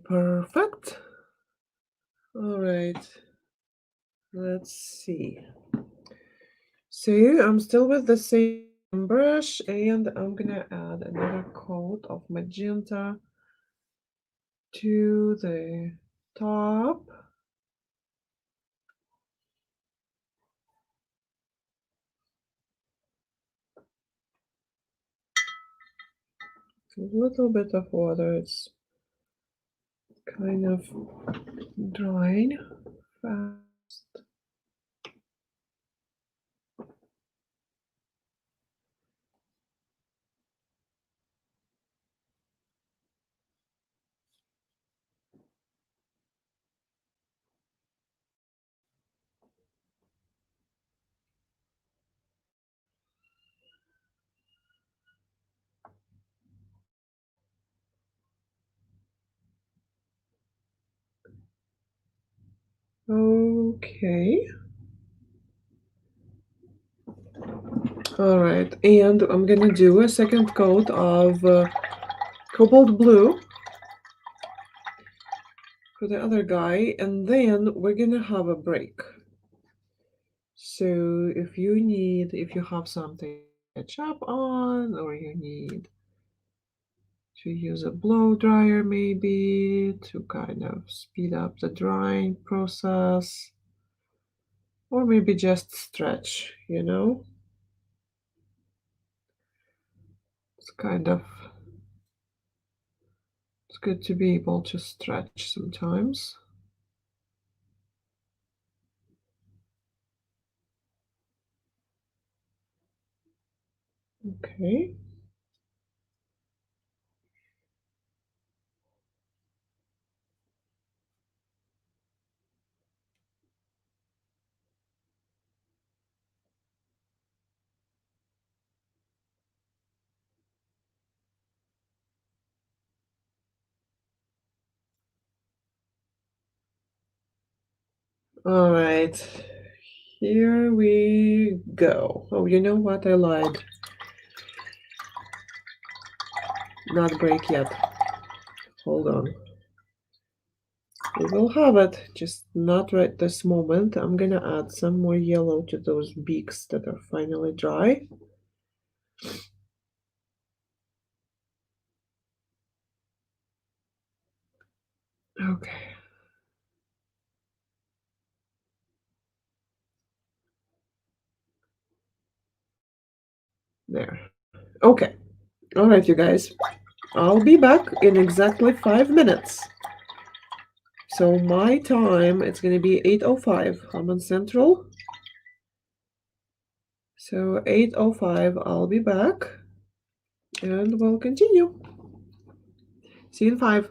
Perfect. All right, let's see. So I'm still with the same brush and I'm gonna add another coat of magenta to the top. A little bit of water, it's kind of drying fast. Okay. All right, and I'm gonna do a second coat of cobalt blue for the other guy, and then we're gonna have a break. So if you have something to chop on, or you need to use a blow dryer maybe to kind of speed up the drying process, or maybe just stretch, it's kind of it's good to be able to stretch sometimes. Okay. All right. Here we go. Oh, you know what? I lied. Not break yet. Hold on. We will have it, just not right this moment. I'm gonna add some more yellow to those beaks that are finally dry. Okay, there. Okay. All right, you guys. I'll be back in exactly 5 minutes. So my time, it's gonna be 8:05. I'm on Central. So 8:05, I'll be back and we'll continue. See you in 5.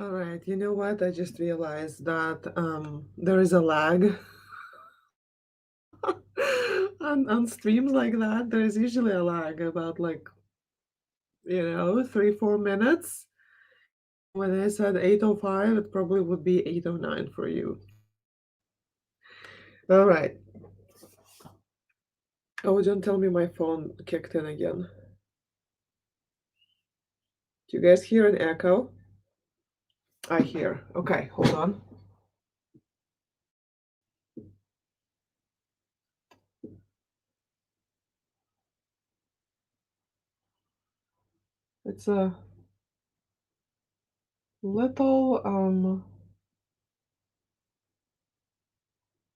All right, you know what? I just realized that there is a lag on streams like that, there's usually a lag about like, 3-4 minutes. When I said 8:05, it probably would be 8:09 for you. All right. Oh, don't tell me my phone kicked in again. Do you guys hear an echo? I hear. Okay, hold on. It's a little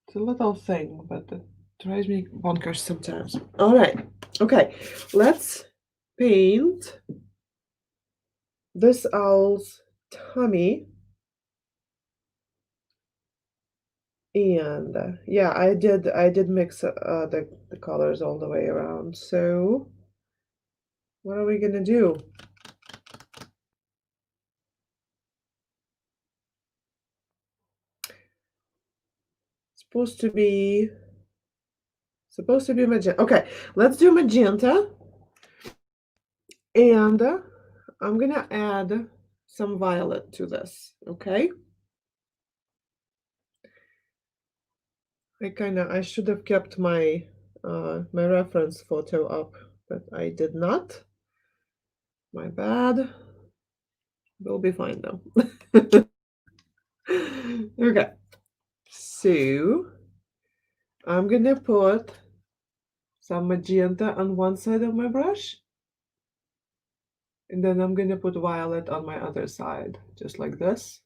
it's a little thing, but it drives me bonkers sometimes. All right. Okay. Let's paint this owl's tummy. And yeah, I did mix the colors all the way around. So what are we gonna do? Supposed to be magenta. Okay, let's do magenta, and I'm gonna add some violet to this. Okay, I should have kept my reference photo up, but I did not. My bad. We'll be fine though. Okay, so I'm gonna put some magenta on one side of my brush, and then I'm gonna put violet on my other side, just like this.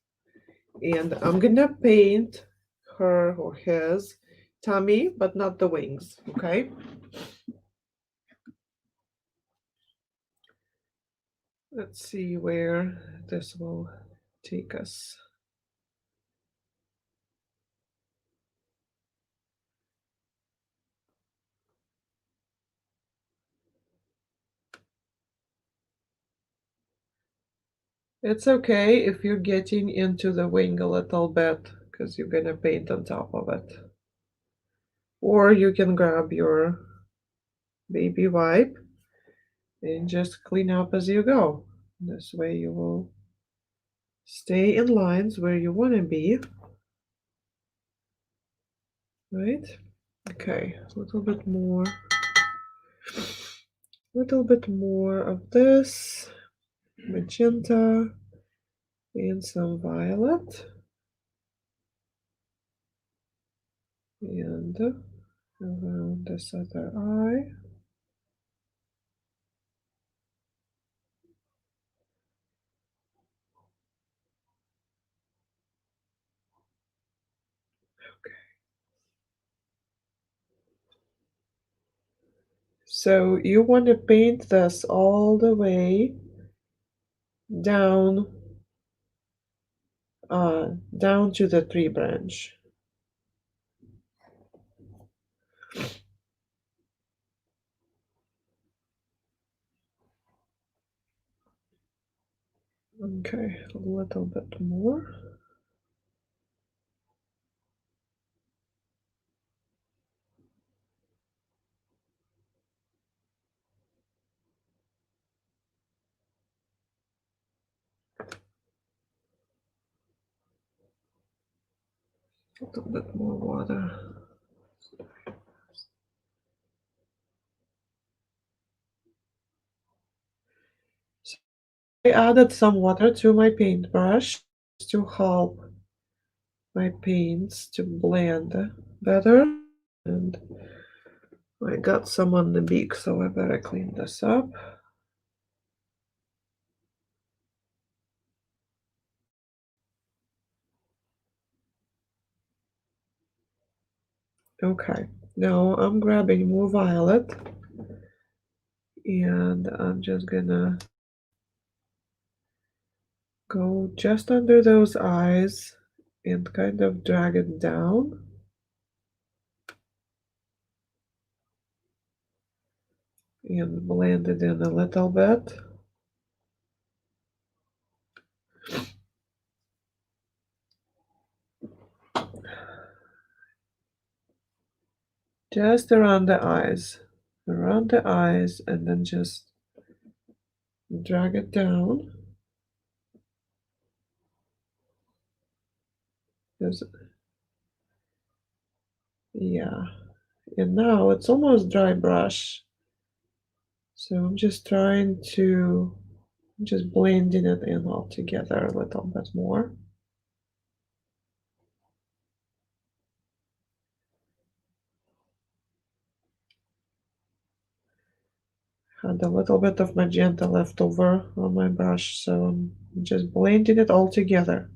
And I'm gonna paint her or his tummy, but not the wings, okay? Let's see where this will take us. It's okay if you're getting into the wing a little bit, because you're gonna paint on top of it. Or you can grab your baby wipe and just clean up as you go. This way you will stay in lines where you want to be, right? Okay, a little bit more of this magenta and some violet, and around this other eye. So you want to paint this all the way down down to the tree branch. Okay, a little bit more. A little bit more water. So I added some water to my paintbrush to help my paints to blend better. And I got some on the beak, so I better clean this up. Okay, now I'm grabbing more violet, and I'm just gonna go just under those eyes and kind of drag it down. And blend it in a little bit. Just around the eyes. Around the eyes, and then just drag it down. Just, yeah. And now it's almost dry brush. So I'm just trying to just blending it in all together a little bit more. Had a little bit of magenta left over on my brush, so I'm just blending it all together.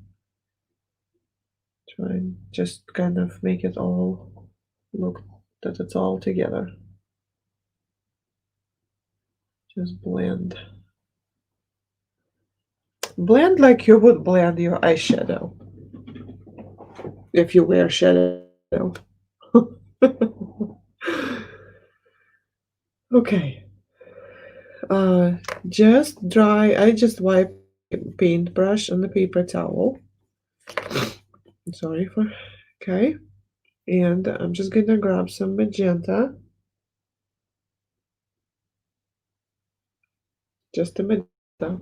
Try and just kind of make it all look that it's all together. Just blend. Blend like you would blend your eyeshadow if you wear shadow. Okay. Uh, just dry. I just wipe paintbrush on the paper towel. Sorry for. Okay. And I'm just gonna grab some magenta. Just a magenta.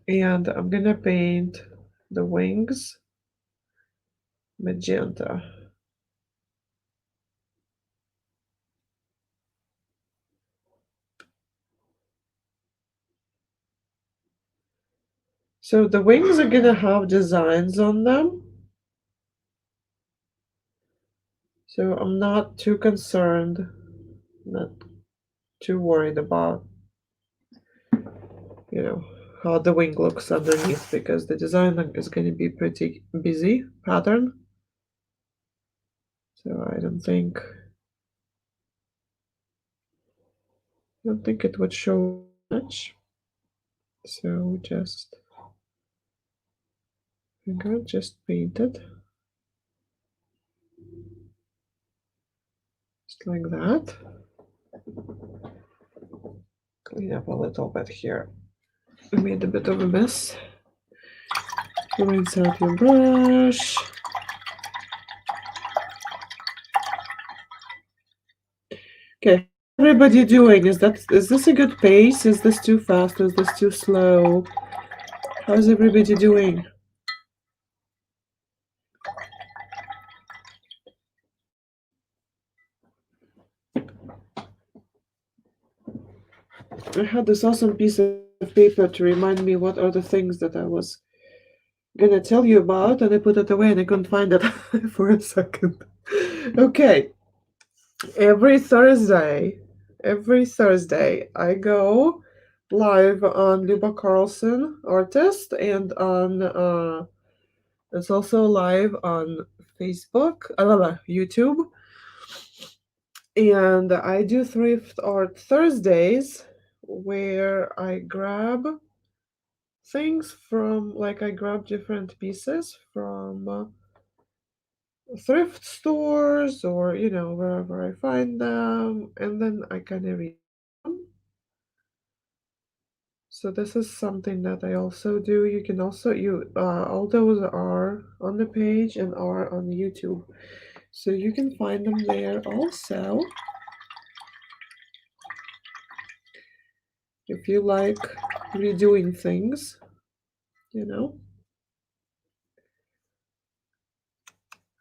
And I'm gonna paint the wings magenta. So the wings are gonna have designs on them. So I'm not too concerned, not too worried about, you know, how the wing looks underneath because the design is gonna be pretty busy pattern. So I don't think it would show much. So just paint it. Just like that. Clean up a little bit here. I made a bit of a mess. Rinse out your brush. Okay, everybody doing? Is this a good pace? Is this too fast? Is this too slow? How's everybody doing? I had this awesome piece of paper to remind me what are the things that I was gonna tell you about, and I put it away and I couldn't find it for a second. Okay, every Thursday, I go live on Luba Carlson Artist and on it's also live on Facebook, YouTube, and I do thrift art Thursdays where I grab things from like I grab different pieces from thrift stores or wherever I find them, and then I kind of read them. So this is something that I also do. You can also all those are on the page and are on YouTube, so you can find them there also if you like redoing things, you know.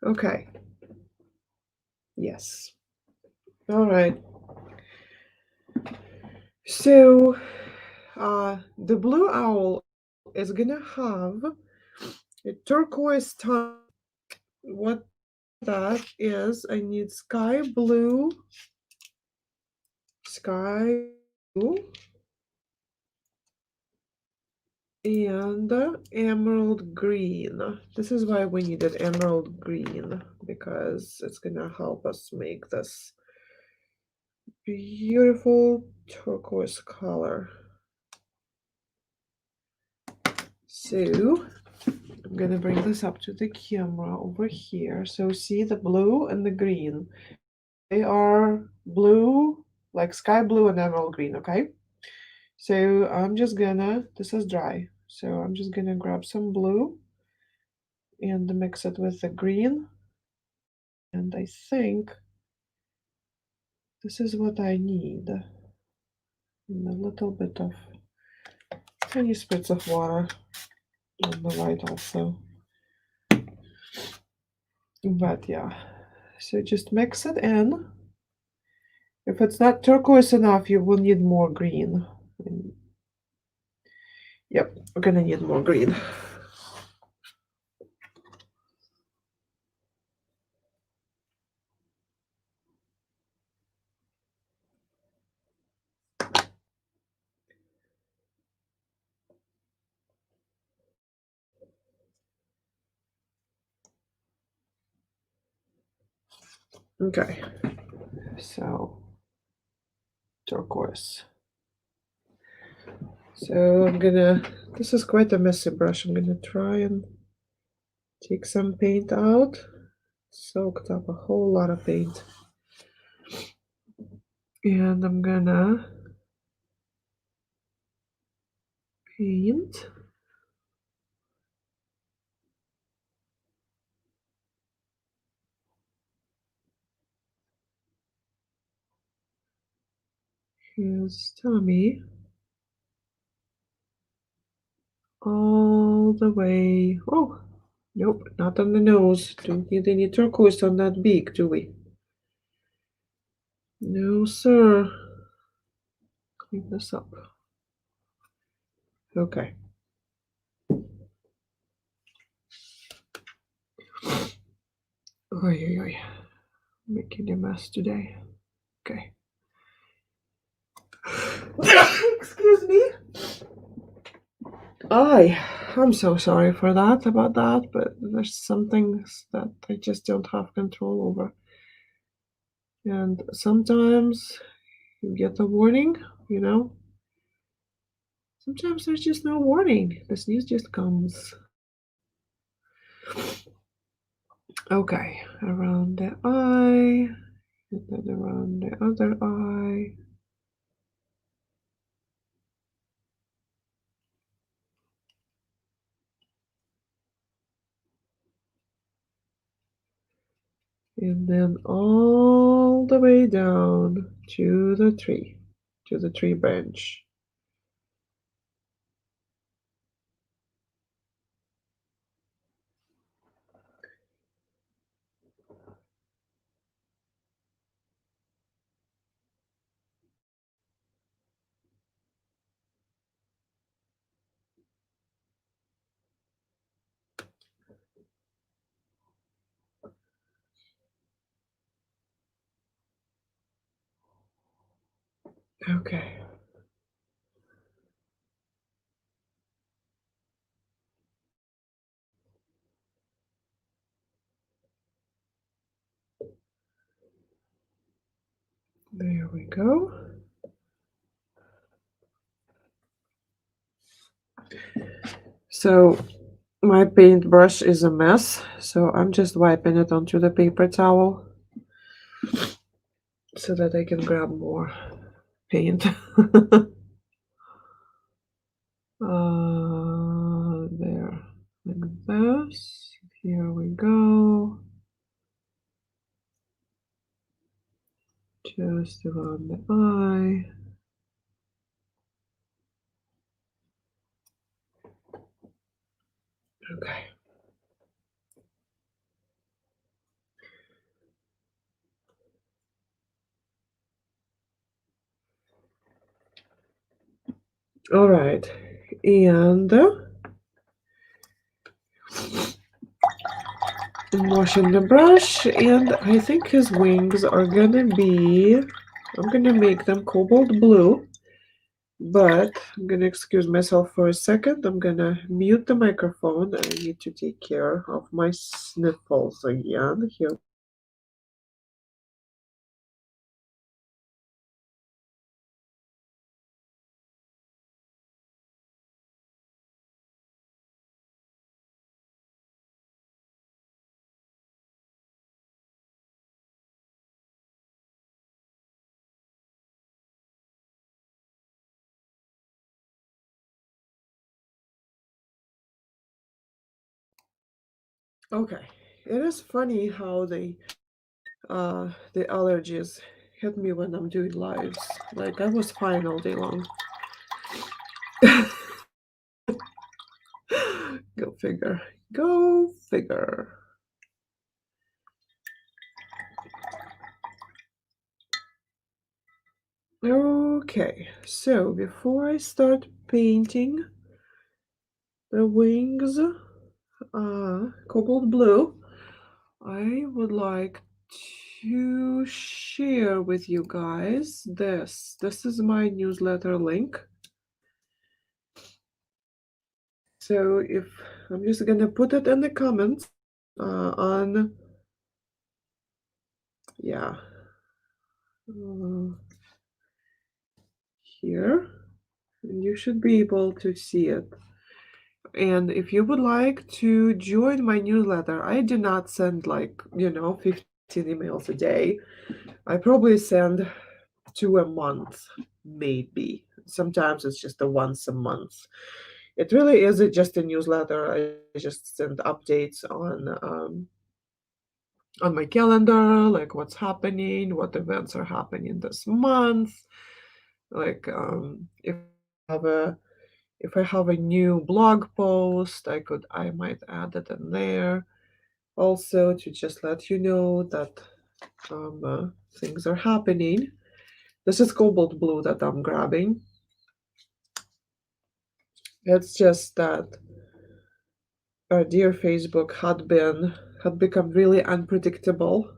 Okay. Yes. All right. So the blue owl is gonna have a turquoise tone. What that is, I need sky blue, and emerald green. This is why we needed emerald green, because it's gonna help us make this beautiful turquoise color. So I'm gonna bring this up to the camera over here. So see the blue and the green. They are blue, like sky blue and emerald green, okay? So this is dry. So I'm just gonna grab some blue and mix it with the green. And I think This is what I need. And a little bit of tiny spits of water on the white also. But yeah, so just mix it in. If it's not turquoise enough, you will need more green. Yep, we're gonna need more green. Okay, so turquoise. So this is quite a messy brush. I'm gonna try and take some paint out. Soaked up a whole lot of paint. And I'm gonna paint. Here's Tommy. All the way. Oh, nope, not on the nose. Don't need any turquoise on that beak, do we? No, sir. Clean this up. Okay. Oy, oy, oy. Making a mess today. Okay. Excuse me. I'm so sorry for that, about that, but there's some things that I just don't have control over. And sometimes you get a warning, you know? Sometimes there's just no warning. The sneeze just comes. Okay, around the eye, and then around the other eye. And then all the way down to the tree branch. Okay. There we go. So my paintbrush is a mess, so I'm just wiping it onto the paper towel so that I can grab more paint. There, like this. Here we go. Just around the eye. Okay. All right. And I'm washing the brush, and I think his wings are gonna be, I'm gonna make them cobalt blue, but I'm gonna excuse myself for a second. I'm gonna mute the microphone. I need to take care of my sniffles again. Here. Okay. It is funny how the allergies hit me when I'm doing lives. Like I was fine all day long. Go figure. Go figure. Okay, so before I start painting the wings, cobalt blue, I would like to share with you guys this. This is my newsletter link. So if I'm just gonna put it in the comments on, yeah, uh, here, and you should be able to see it. And if you would like to join my newsletter, I do not send like, 15 emails a day. I probably send 2 a month, maybe. Sometimes it's just a once a month. It really is just a newsletter. I just send updates on my calendar, like what's happening, what events are happening this month. Like have a if I have a new blog post, I might add it in there. Also to just let you know that things are happening. This is cobalt blue that I'm grabbing. It's just that our dear Facebook had become really unpredictable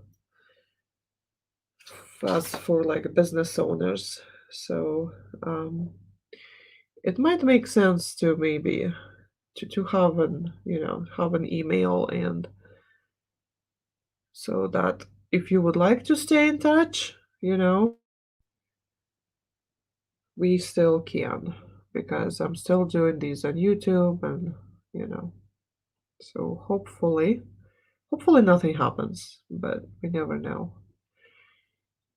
as for like business owners. So it might make sense to maybe to have an email, and so that if you would like to stay in touch, we still can, because I'm still doing these on YouTube, and you know so hopefully nothing happens, but we never know.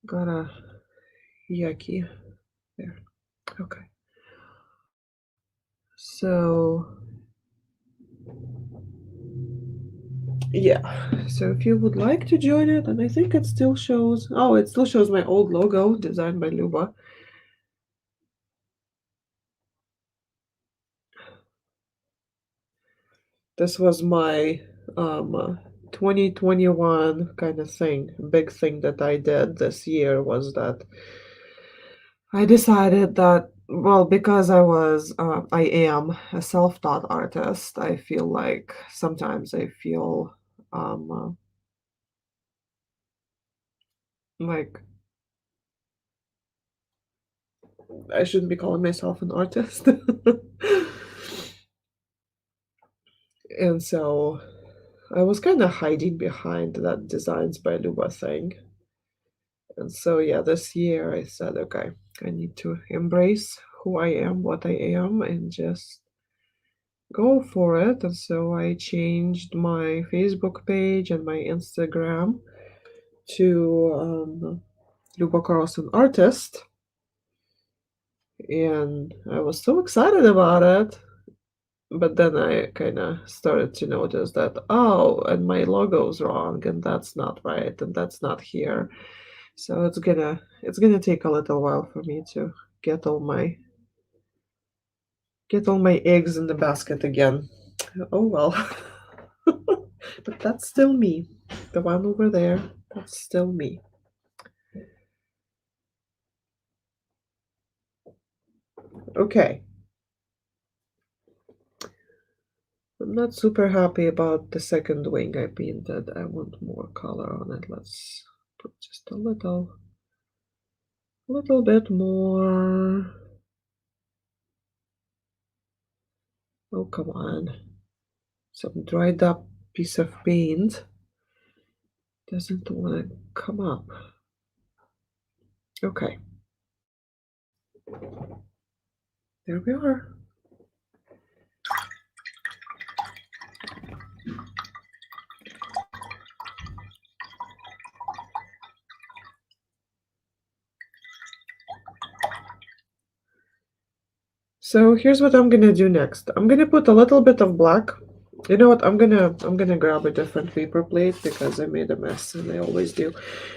Got a yucky there. Okay. So yeah, so if you would like to join it, and I think it still shows, it still shows my old logo designed by Luba. This was my 2021 kind of thing. Big thing that I did this year was that I decided that, well, because I am a self-taught artist, I feel like sometimes I feel like I shouldn't be calling myself an artist. And so I was kind of hiding behind that designs by Luba thing. And so, yeah, this year I said, okay, I need to embrace who I am, what I am, and just go for it. And so I changed my Facebook page and my Instagram to Luba Carlson Artist. And I was so excited about it. But then I kind of started to notice that, and my logo's wrong, and that's not right, and that's not here. So it's gonna take a little while for me to get all my eggs in the basket again. Oh well. But that's still me. The one over there, that's still me. Okay. I'm not super happy about the second wing I painted. I want more color on it. Let's put just a little bit more. Oh, come on. Some dried up piece of paint doesn't want to come up. Okay. There we are. So here's what I'm gonna do next. I'm gonna put a little bit of black You know what? I'm gonna grab a different paper plate because I made a mess and I always do.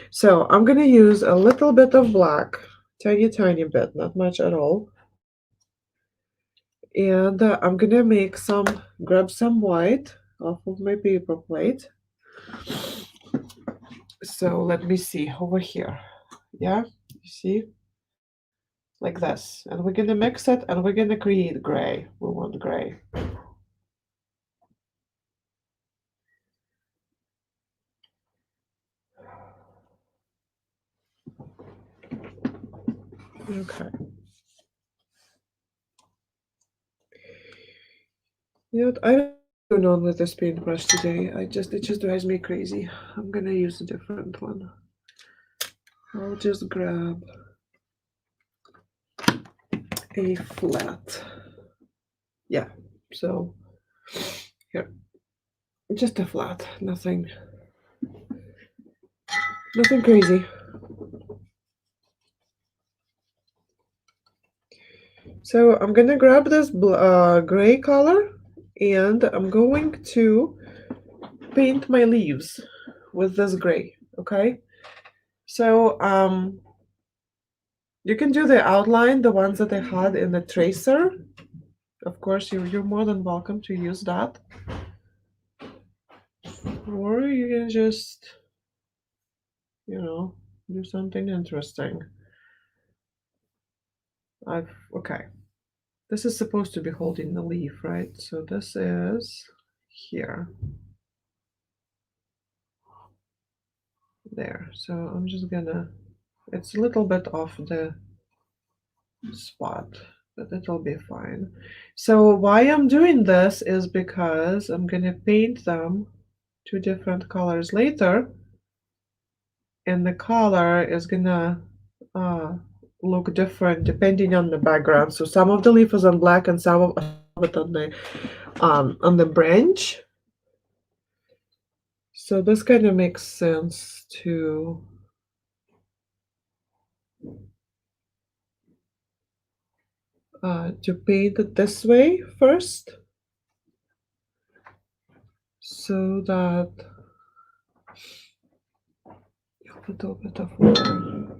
So I'm gonna use a little bit of black, tiny bit, not much at all. And I'm gonna grab some white off of my paper plate. So let me see over here. Yeah, you see, like this. And we're gonna mix it and we're gonna create gray. We want gray. Okay. You know what? I don't know what's going on with this paintbrush today. It just drives me crazy. I'm gonna use a different one. I'll just grab a flat. Yeah. So here, just a flat. Nothing crazy. So I'm gonna grab this gray color, and I'm going to paint my leaves with this gray. Okay. So you can do the outline, the ones that I had in the tracer. Of course, you're more than welcome to use that. Or you can just, do something interesting. Okay. This is supposed to be holding the leaf, right? So this is here. There. So I'm just gonna, it's a little bit off the spot, but it'll be fine. So why I'm doing this is because I'm gonna paint them two different colors later, and the color is gonna uh, look different depending on the background. So some of the leaf is on black and some of it on the branch. So this kind of makes sense to paint it this way first, so that a little bit of water.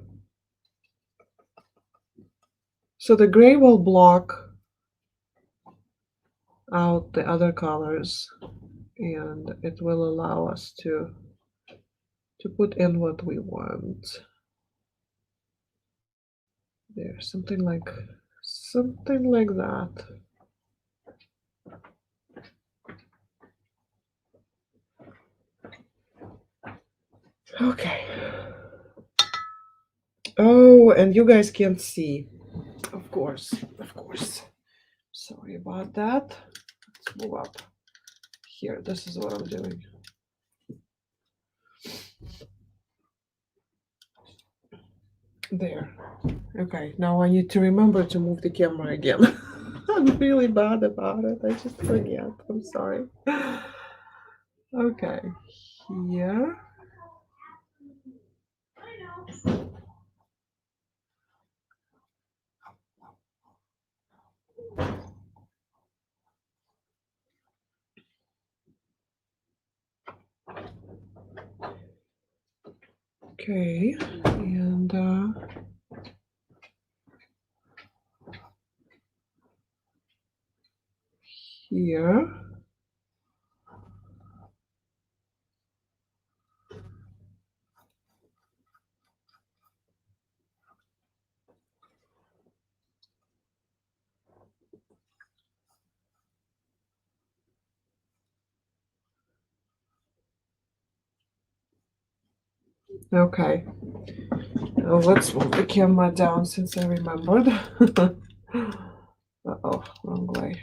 So the gray will block out the other colors, and it will allow us to put in what we want. There, something like that. Okay. Oh, and you guys can't see. Of course, of course. Sorry about that. Let's move up. Here, this is what I'm doing. There. Okay, now I need to remember to move the camera again. I'm really bad about it. I just forget. I'm sorry. Okay, here. Okay, and here. Okay. Now let's move the camera down since I remembered. Uh-oh, wrong way.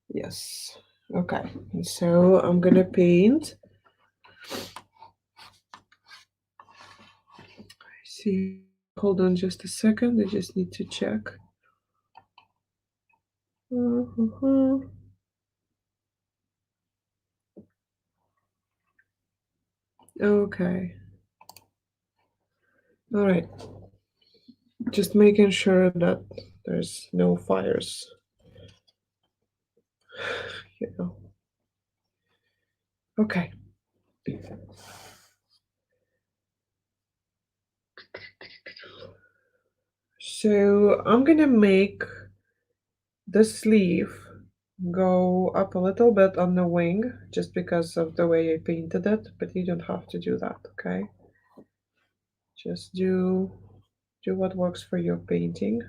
Yes. Okay. And so I'm gonna paint. See, hold on just a second. I just need to check. Okay. All right. Just making sure that there's no fires. You know. Okay. So I'm gonna make the sleeve go up a little bit on the wing just because of the way I painted it, but you don't have to do that, okay? Just do what works for your painting.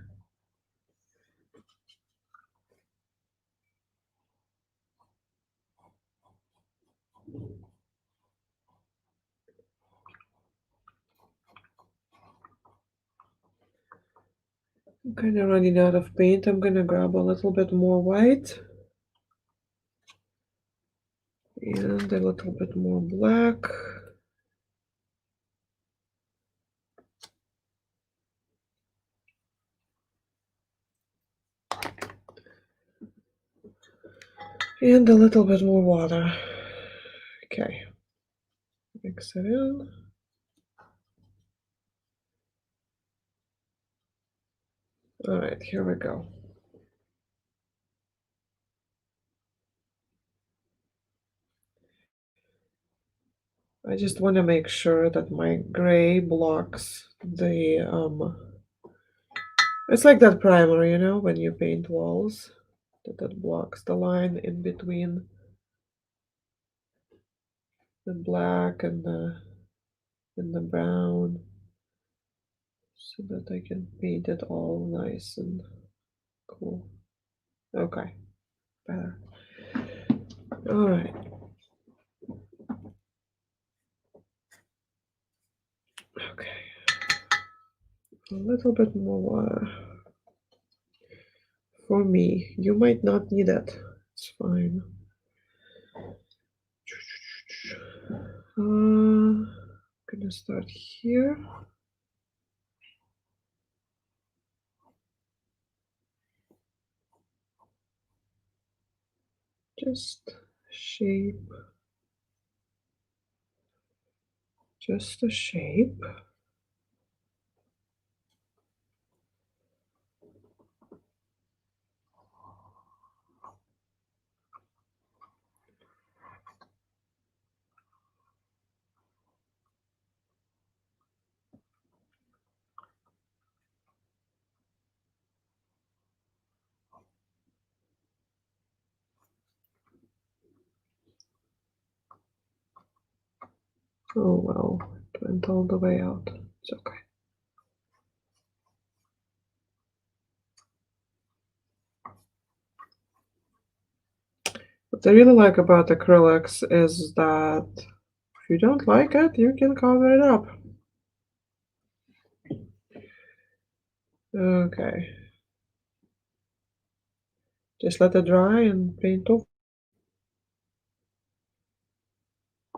I'm kind of running out of paint. I'm gonna grab a little bit more white and a little bit more black. And a little bit more water. Okay, mix it in. All right, here we go. I just want to make sure that my gray blocks the it's like that primer, you know, when you paint walls, that blocks the line in between the black and the brown, so that I can paint it all nice and cool. Okay, better. All right. Okay. A little bit more water. For me, you might not need it. It's fine. Gonna start here. Just shape. Just a shape. Oh well, it went all the way out. It's okay. What I really like about acrylics is that if you don't like it, you can cover it up. Okay. Just let it dry and paint over.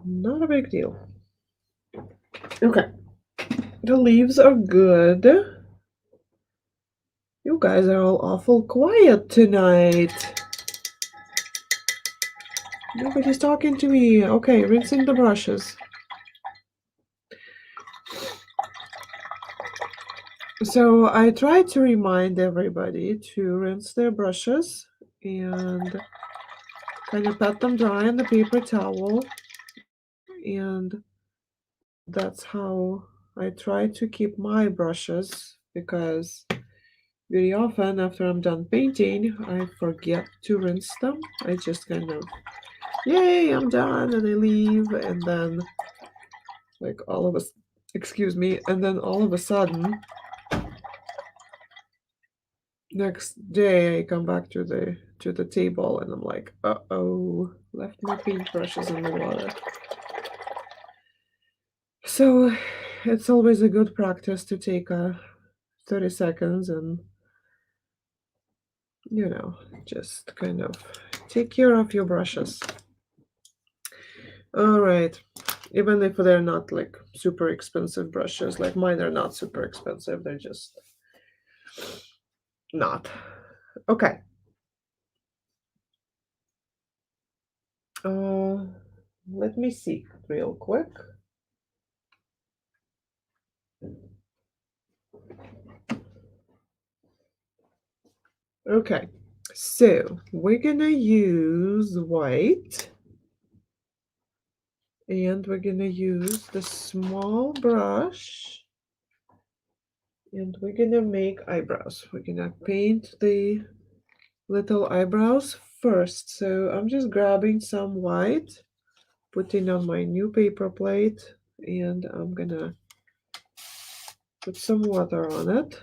Not a big deal. Okay. The leaves are good. You guys are all awful quiet tonight. Nobody's talking to me. Okay, rinsing the brushes. So I try to remind everybody to rinse their brushes and kind of pat them dry on the paper towel. And that's how I try to keep my brushes, because very often after I'm done painting, I forget to rinse them. I just kind of, yay, I'm done, and I leave, and then like all of us, excuse me, and then all of a sudden, next day I come back to the table and I'm like, uh-oh, left my paintbrushes in the water. So it's always a good practice to take 30 seconds and, you know, just kind of take care of your brushes. All right. Even if they're not like super expensive brushes, like mine are not super expensive, they're just not. Okay. Uh, Let me see real quick. Okay, so we're gonna use white. And we're gonna use the small brush and we're gonna make eyebrows. We're gonna paint the little eyebrows first. So I'm just grabbing some white, putting on my new paper plate, and I'm gonna put some water on it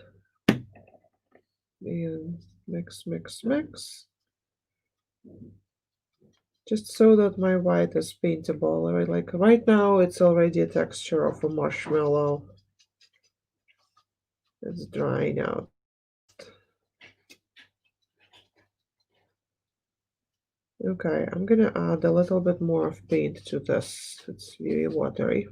and mix, mix, mix. Just so that my white is paintable. Like right now, it's already a texture of a marshmallow. It's drying out. Okay, I'm gonna add a little bit more of paint to this. It's very watery.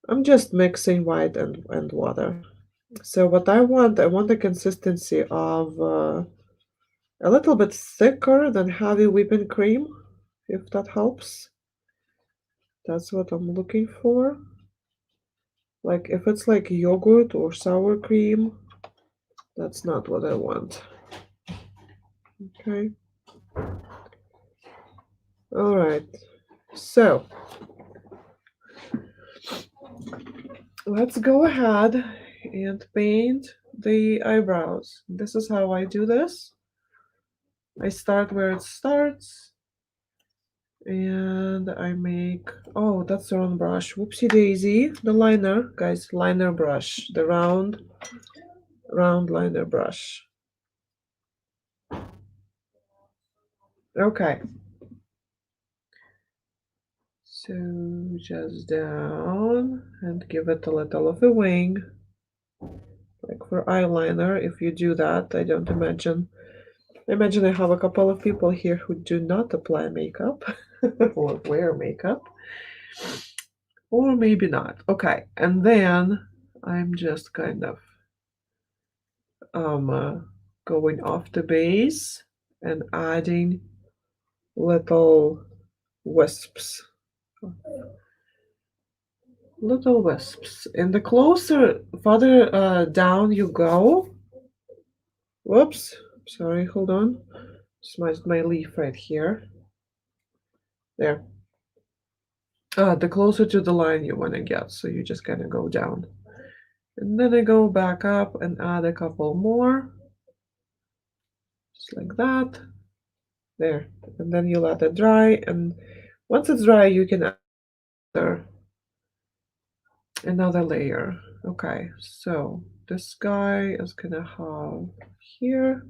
I'm just mixing white and water. So what I want the consistency of a little bit thicker than heavy whipping cream, if that helps. That's what I'm looking for. Like if it's like yogurt or sour cream, that's not what I want. Okay. All right. So let's go ahead and paint the eyebrows. This is how I do this. I start where it starts and I make, oh, that's the wrong brush. Whoopsie daisy. The liner, guys, liner brush, the round liner brush. Okay. So just down and give it a little of a wing. Like for eyeliner, if you do that, I don't imagine. I imagine I have a couple of people here who do not apply makeup or wear makeup. Or maybe not. Okay, and then I'm just kind of going off the base and adding little wisps. Little wisps. And the closer, farther down you go. Whoops. Sorry, hold on. It's my leaf right here. There. The closer to the line you want to get. So you just kind of go down. And then I go back up and add a couple more. Just like that. There. And then you let it dry. And once it's dry, you can add another layer. Okay, so this guy is gonna have here.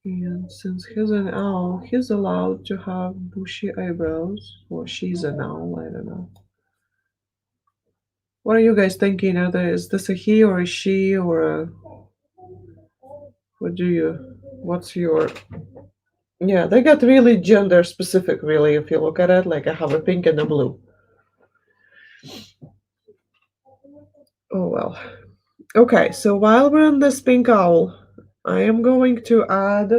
And since he's an owl, he's allowed to have bushy eyebrows. Or she's an owl, I don't know. What are you guys thinking? Is this a he or a she or a... What's your... Yeah, they got really gender specific, really, if you look at it. Like I have a pink and a blue. Oh well. Okay, so while we're on this pink owl, I am going to add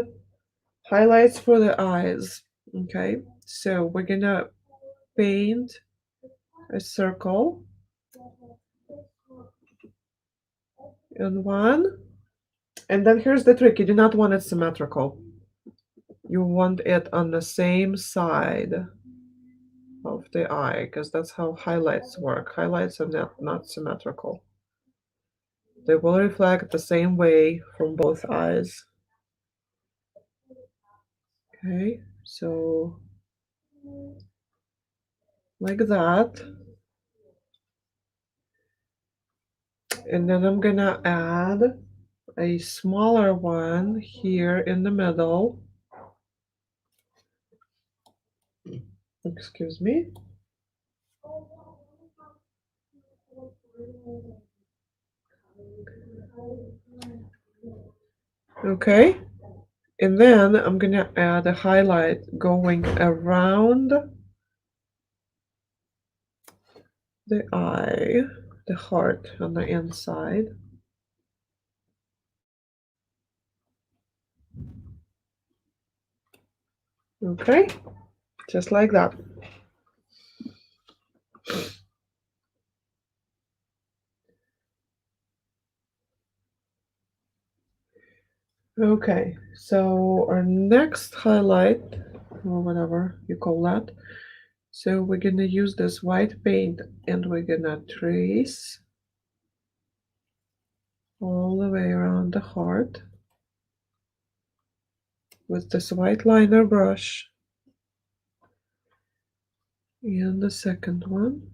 highlights for the eyes. Okay, so we're gonna paint a circle in one, and then here's the trick: you do not want it symmetrical. You want it on the same side of the eye, because that's how highlights work. Highlights are not symmetrical. They will reflect the same way from both eyes. Okay, so like that. And then I'm gonna add a smaller one here in the middle. Excuse me. Okay, and then I'm gonna add a highlight going around the eye, the heart on the inside. Okay, just like that. Okay, so our next highlight, or whatever you call that, so we're gonna use this white paint and we're gonna trace all the way around the heart with this white liner brush. And the second one.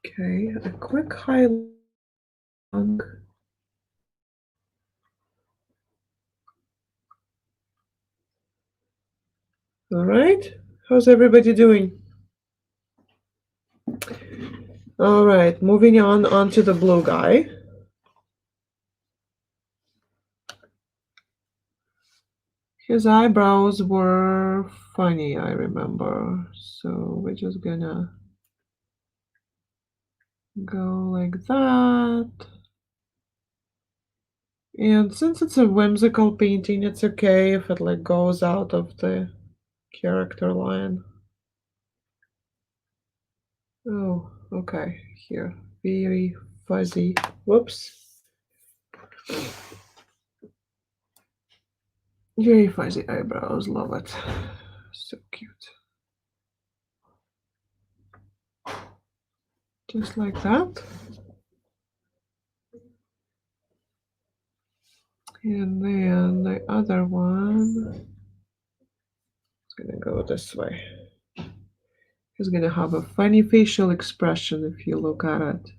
Okay, a quick highlight. All right, how's everybody doing? All right, moving on to the blue guy. His eyebrows were funny, I remember. So we're just gonna go like that. And since it's a whimsical painting, it's okay if it like goes out of the character line. Oh, okay, here. Very fuzzy. Whoops. Very fuzzy eyebrows, love it. So cute. Just like that. And then the other one is gonna go this way. He's gonna have a funny facial expression if you look at it.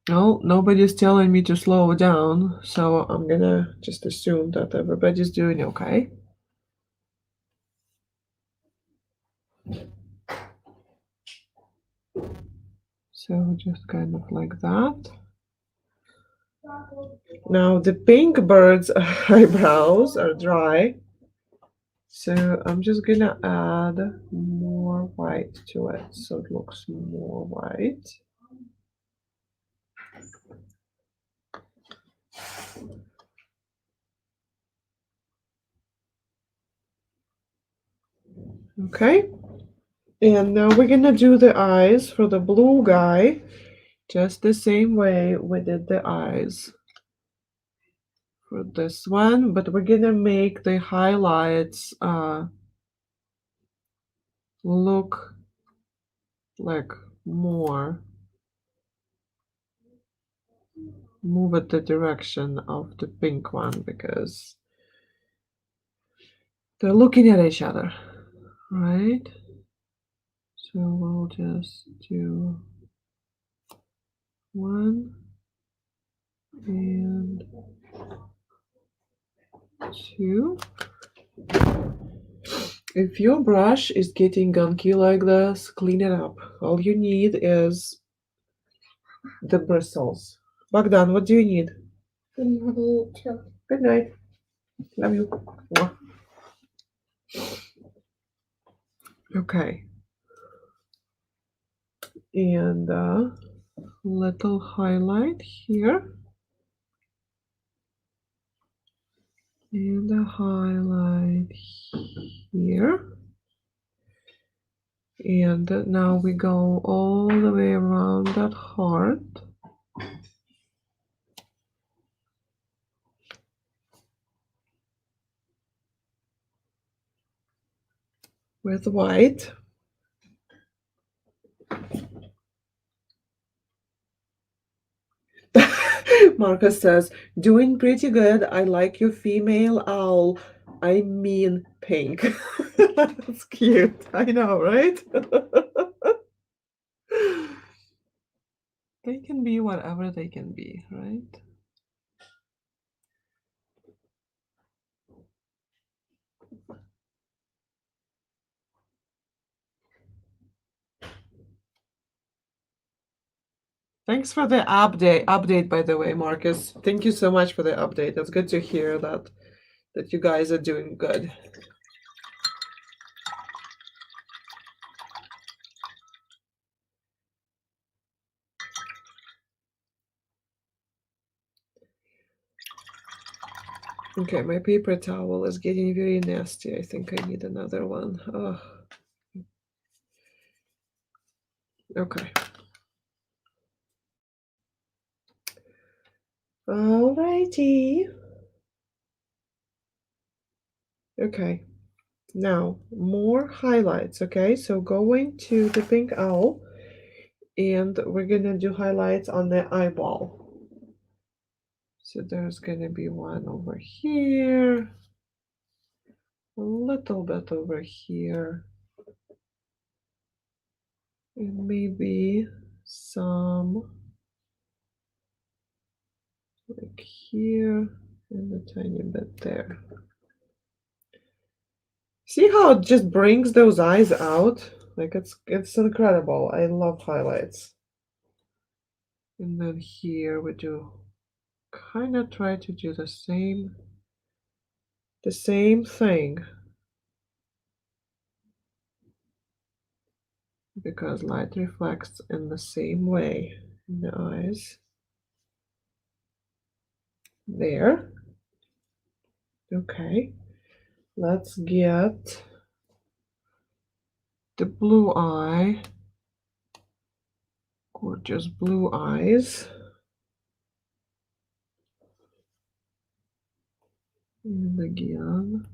Oh, nobody's telling me to slow down, so I'm gonna just assume that everybody's doing okay. So just kind of like that. Now the pink bird's eyebrows are dry, so I'm just gonna add more white to it so it looks more white. Okay, and now we're gonna do the eyes for the blue guy just the same way we did the eyes for this one, but we're gonna make the highlights look like more, move it the direction of the pink one because they're looking at each other, right? So we'll just do one and two. If your brush is getting gunky like this, clean it up. All you need is the bristles. Bogdan, what do you need? Good night, too. Good night. Love you. Mwah. Okay. And little highlight here. And a highlight here. And now we go all the way around that heart. With white. Marcus says, doing pretty good. I like your female owl. I mean pink. That's cute. I know, right? They can be whatever they can be, right? Thanks for the update, by the way, Marcus. Thank you so much for the update. It's good to hear that you guys are doing good. Okay, my paper towel is getting very nasty. I think I need another one. Oh, okay. Alrighty. Okay. Now, more highlights, okay? So going to the pink owl, and we're gonna do highlights on the eyeball. So there's gonna be one over here, a little bit over here, and maybe some like here, and a tiny bit there. See how it just brings those eyes out? Like it's incredible. I love highlights. And then here we do kind of try to do the same thing, because light reflects in the same way in the eyes. There. Okay. Let's get the blue eye. Gorgeous blue eyes. And again.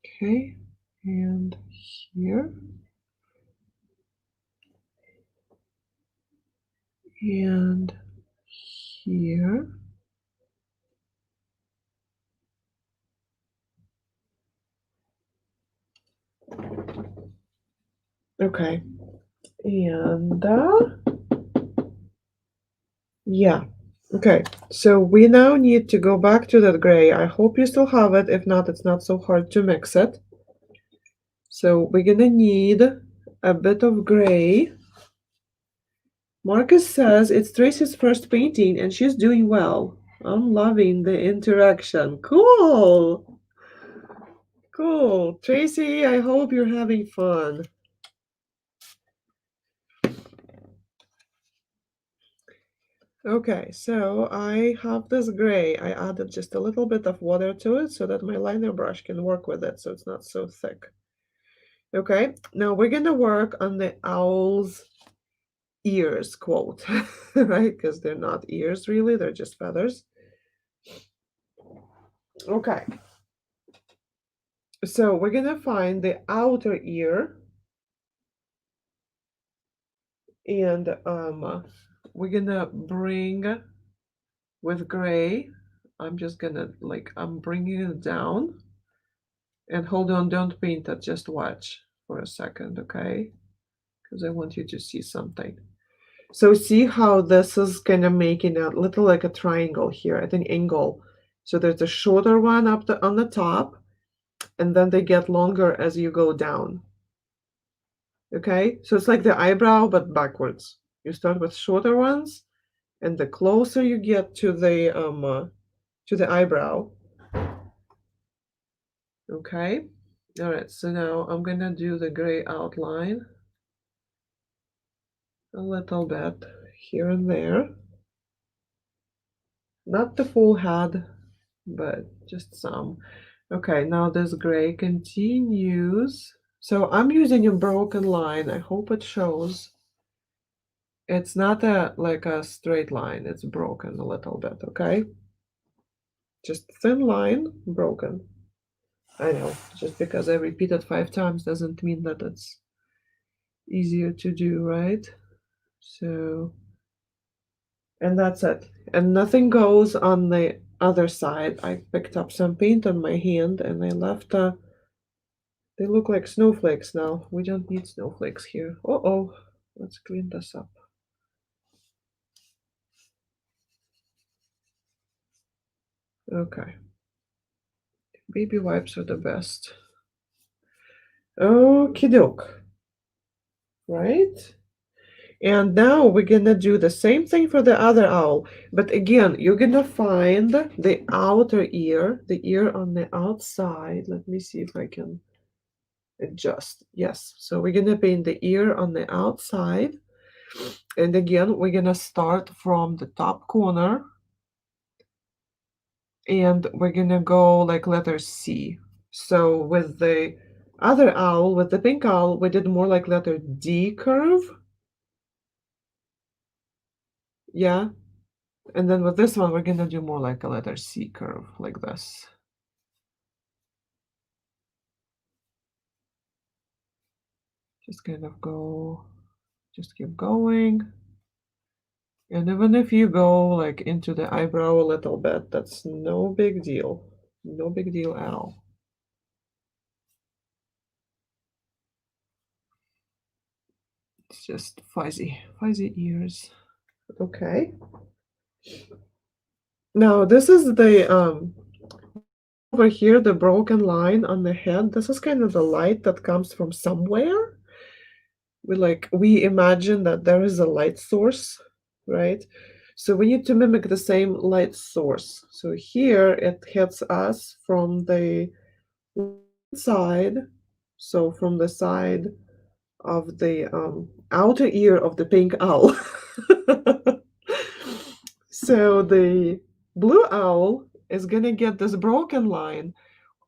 Okay. And here. And here. Okay. And yeah. Okay. So we now need to go back to that gray. I hope you still have it. If not, it's not so hard to mix it. So we're gonna need a bit of gray. Marcus says it's Tracy's first painting and she's doing well. I'm loving the interaction. Cool. Cool. Tracy, I hope you're having fun. Okay, so I have this gray. I added just a little bit of water to it so that my liner brush can work with it so it's not so thick. Okay, now we're gonna work on the owl's ears, quote, right? Because they're not ears really, they're just feathers. Okay, so we're gonna find the outer ear, and we're gonna bring with gray. I'm just gonna I'm bringing it down, and hold on, don't paint it, just watch for a second, okay? Because I want you to see something. So see how this is kind of making a little like a triangle here at an angle. So there's a shorter one on the top, and then they get longer as you go down. Okay, so it's like the eyebrow but backwards. You start with shorter ones, and the closer you get to the eyebrow. Okay, all right. So now I'm gonna do the gray outline a little bit here and there. Not the full head, but just some. Okay, now this gray continues. So I'm using a broken line. I hope it shows. It's not like a straight line. It's broken a little bit, okay? Just thin line, broken. I know, just because I repeat it 5 times doesn't mean that it's easier to do, right? So, and that's it. And nothing goes on the other side. I picked up some paint on my hand and I left they look like snowflakes now. We don't need snowflakes here. Uh-oh. Let's clean this up. Okay. Baby wipes are the best. Okie doke. Right? And now we're gonna do the same thing for the other owl. But again, you're gonna find the outer ear, the ear on the outside. Let me see if I can adjust. Yes. So we're gonna paint the ear on the outside. And again, we're gonna start from the top corner and we're gonna go like letter C. So with the other owl, with the pink owl, we did more like letter D curve. Yeah. And then with this one, we're gonna do more like a letter C curve, like this. Just kind of go, just keep going. And even if you go like into the eyebrow a little bit, that's no big deal. No big deal at all. It's just fuzzy ears. Okay. Now this is the over here, the broken line on the head. This is kind of the light that comes from somewhere. We imagine that there is a light source, right? So we need to mimic the same light source. So here it hits us from the side, so from the side of the outer ear of the pink owl. So the blue owl is gonna get this broken line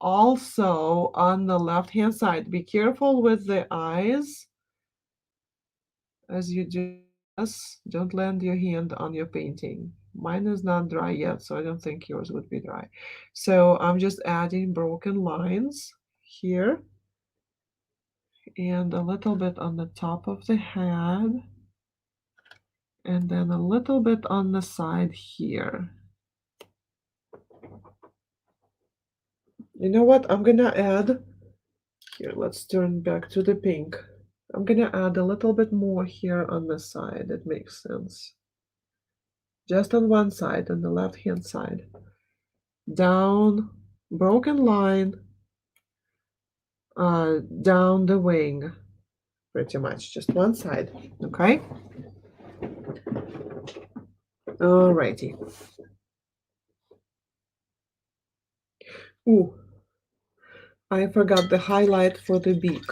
also on the left hand side. Be careful with the eyes as you do this. Don't land your hand on your painting. Mine is not dry yet, so I don't think yours would be dry. So I'm just adding broken lines here and a little bit on the top of the head and then a little bit on the side here. You know what? I'm gonna add here. Let's turn back to the pink. I'm gonna add a little bit more here on the side. It makes sense. Just on one side, on the left hand side. Down, broken line, down the wing, pretty much. Just one side, okay? Alrighty. Ooh, I forgot the highlight for the beak.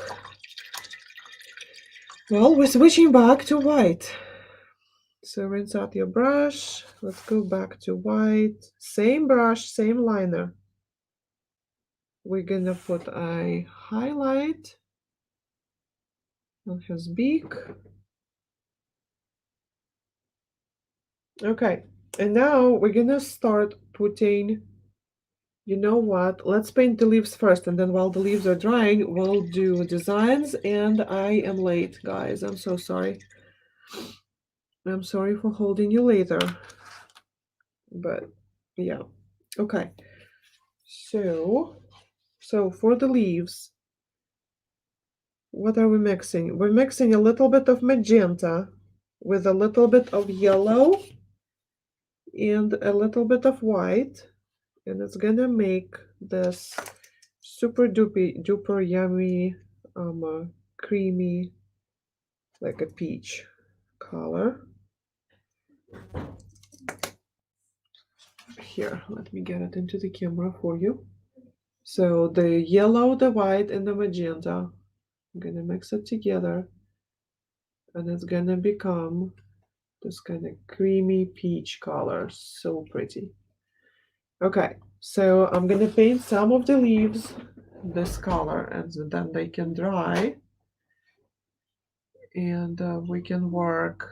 Well, we're switching back to white. So rinse out your brush. Let's go back to white. Same brush, same liner. We're gonna put a highlight on his beak. Okay, and now we're gonna start putting, you know what? Let's paint the leaves first, and then while the leaves are drying, we'll do designs. And I am late, guys. I'm so sorry. I'm sorry for holding you later. But yeah. Okay. So for the leaves, what are we mixing? We're mixing a little bit of magenta with a little bit of yellow and a little bit of white, and it's gonna make this super duper yummy creamy, like a peach color. Here, let me get it into the camera for you. So the yellow, the white, and the magenta, I'm gonna mix it together and it's gonna become this kind of creamy peach color. So pretty. Okay, so I'm gonna paint some of the leaves this color and then they can dry and we can work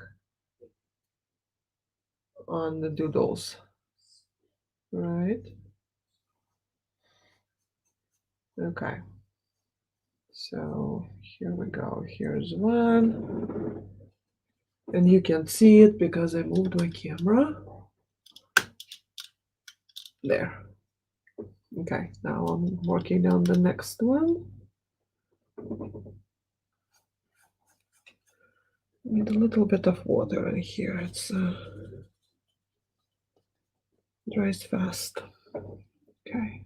on the doodles, right? Okay, so here we go. Here's one, and you can see it because I moved my camera. There. Okay, now I'm working on the next one. Need a little bit of water in here. It's dries fast. Okay.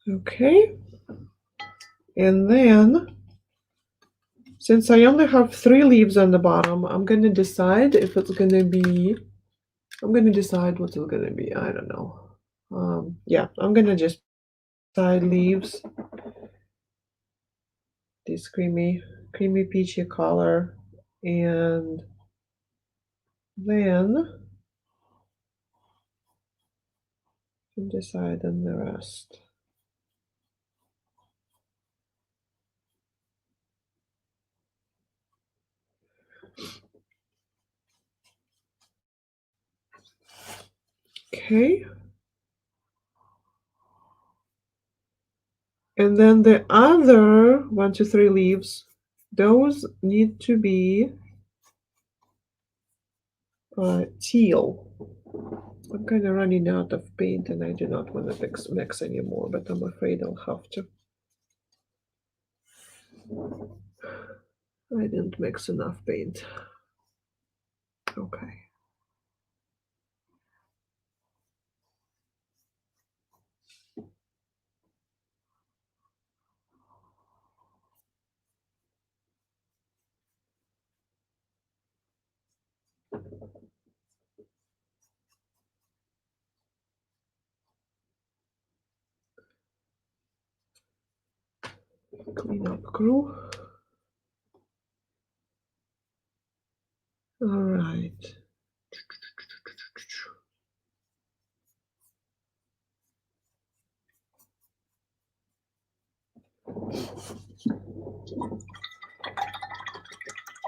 Okay. And then Since I only have 3 leaves on the bottom, I'm gonna decide if it's gonna be. I'm gonna decide what it's gonna be. I don't know. Yeah, I'm gonna just side leaves. This creamy peachy color, and then decide on the rest. Okay. And then the other 1, 2, 3 leaves, those need to be teal. I'm kind of running out of paint and I do not want to mix anymore, but I'm afraid I'll have to. I didn't mix enough paint. Okay. Clean up crew. All right.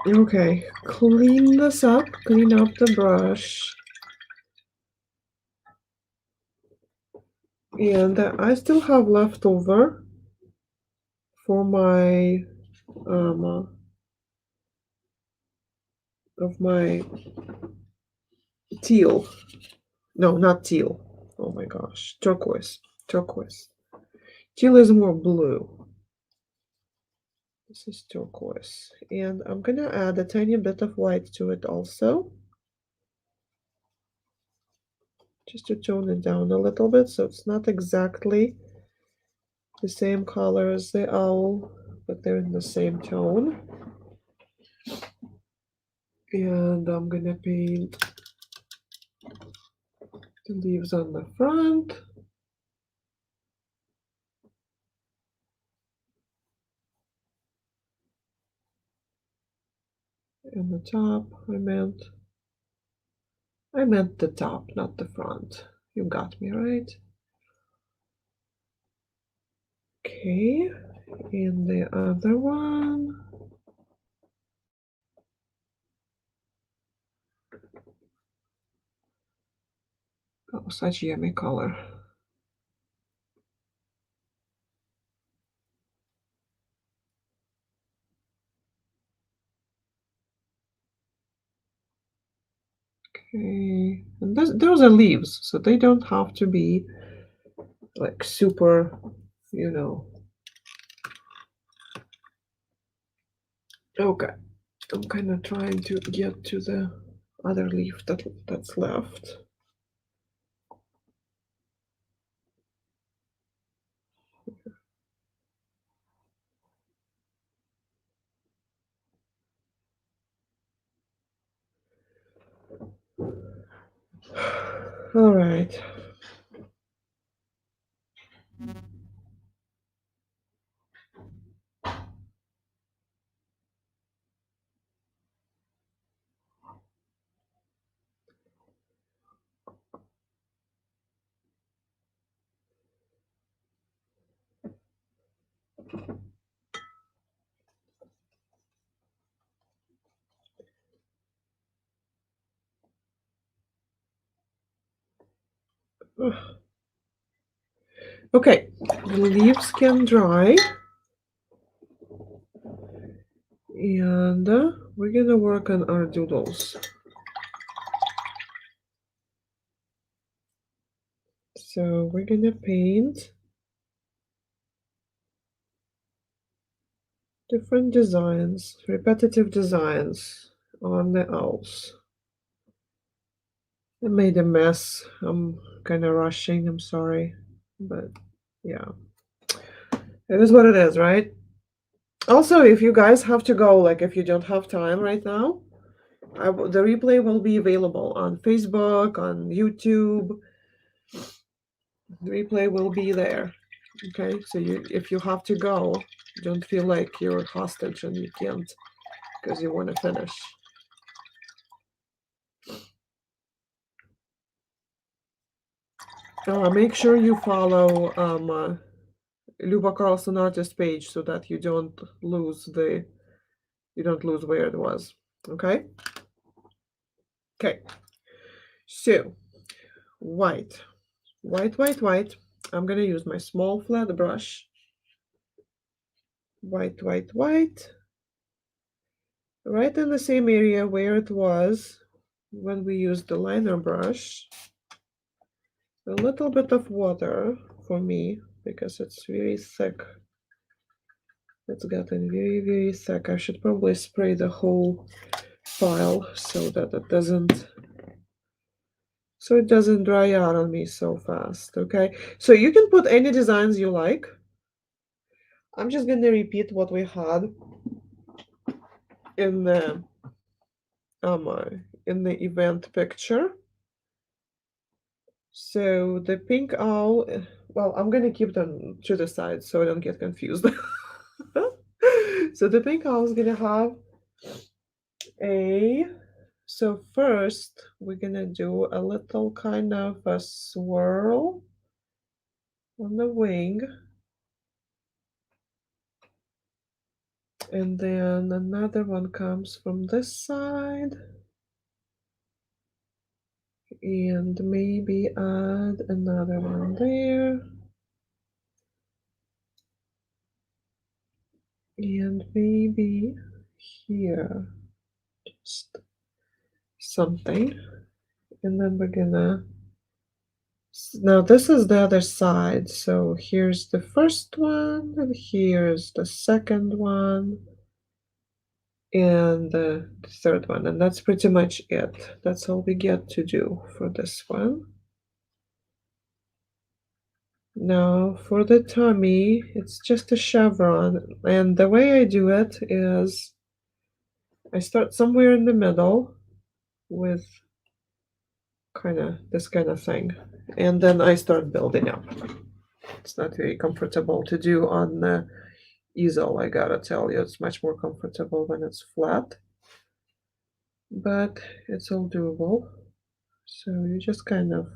Okay, clean this up, clean up the brush. And I still have leftover for my of my teal. No, not teal. Oh my gosh, turquoise. Teal is more blue. This is turquoise. And I'm gonna add a tiny bit of white to it also. Just to tone it down a little bit so it's not exactly the same color as the owl, but they're in the same tone. And I'm gonna paint the leaves on the front. And the top, I meant the top, not the front. You got me right. Okay, and the other one. Oh, such yummy color. Okay, and those are leaves, so they don't have to be like super, you know. Okay, I'm kind of trying to get to the other leaf that's left. All right. Okay, the leaves can dry. And we're gonna work on our doodles. So we're gonna paint different designs, repetitive designs on the owls. I made a mess. I'm kind of rushing. I'm sorry, but yeah, it is what it is, right? Also, if you guys have to go, like if you don't have time right now, the replay will be available on Facebook, on YouTube. The replay will be there. Okay, so if you have to go, don't feel like you're hostage and you can't because you want to finish. Make sure you follow Luba Carlson artist page so that you don't lose where it was. Okay. Okay. So white, white, white, white. I'm gonna use my small flat brush. White, white, white. Right in the same area where it was when we used the liner brush. A little bit of water for me because it's very thick. It's gotten very, very thick. I should probably spray the whole file so that it doesn't dry out on me so fast. Okay, so you can put any designs you like. I'm just gonna repeat what we had in the um uh, in the event picture. So the pink owl, well, I'm gonna keep them to the side so I don't get confused. So the pink owl is gonna have a, so first we're gonna do a little kind of a swirl on the wing. And then another one comes from this side. And maybe add another one there. And maybe here. Just something. And then we're gonna, now this is the other side. So here's the first one, and here's the second one, and the third one. And that's pretty much it. That's all we get to do for this one. Now for the tummy, it's just a chevron. And the way I do it is I start somewhere in the middle with this kind of thing. And then I start building up. It's not very comfortable to do on the easel, I gotta tell you. It's much more comfortable when it's flat. But it's all doable. So you just kind of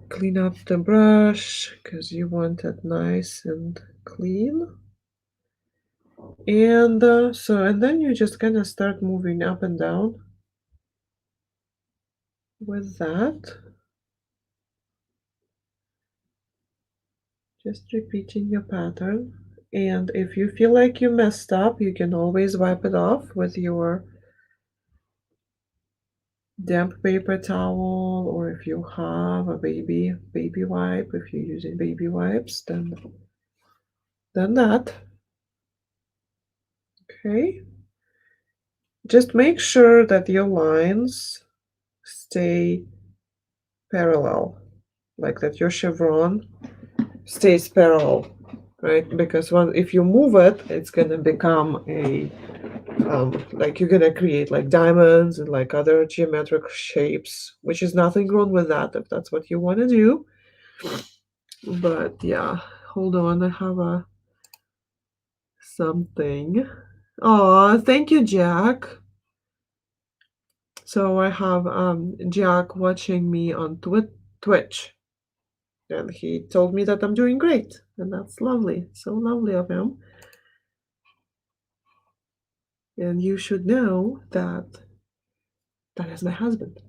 clean up the brush because you want it nice and clean. And and then you just kind of start moving up and down with that. Just repeating your pattern. And if you feel like you messed up, you can always wipe it off with your damp paper towel, or if you have a baby wipe, if you're using baby wipes, then that. Okay. Just make sure that your lines stay parallel, like that your chevron stays parallel, right? Because if you move it, it's gonna become a like you're gonna create like diamonds and like other geometric shapes, which is nothing wrong with that if that's what you want to do. But yeah, hold on, I have a something. Oh, thank you, Jack. So I have Jack watching me on Twitch, and he told me that I'm doing great, and that's lovely. So lovely of him. And you should know that that is my husband.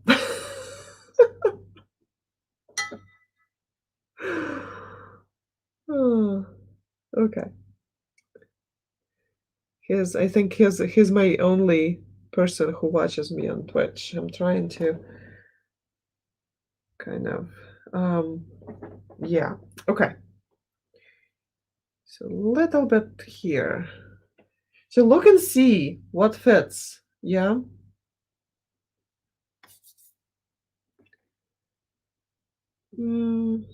Oh, okay. I think he's my only person who watches me on Twitch. I'm trying to kind of yeah. Okay. So a little bit here. So look and see what fits. Yeah. Mm,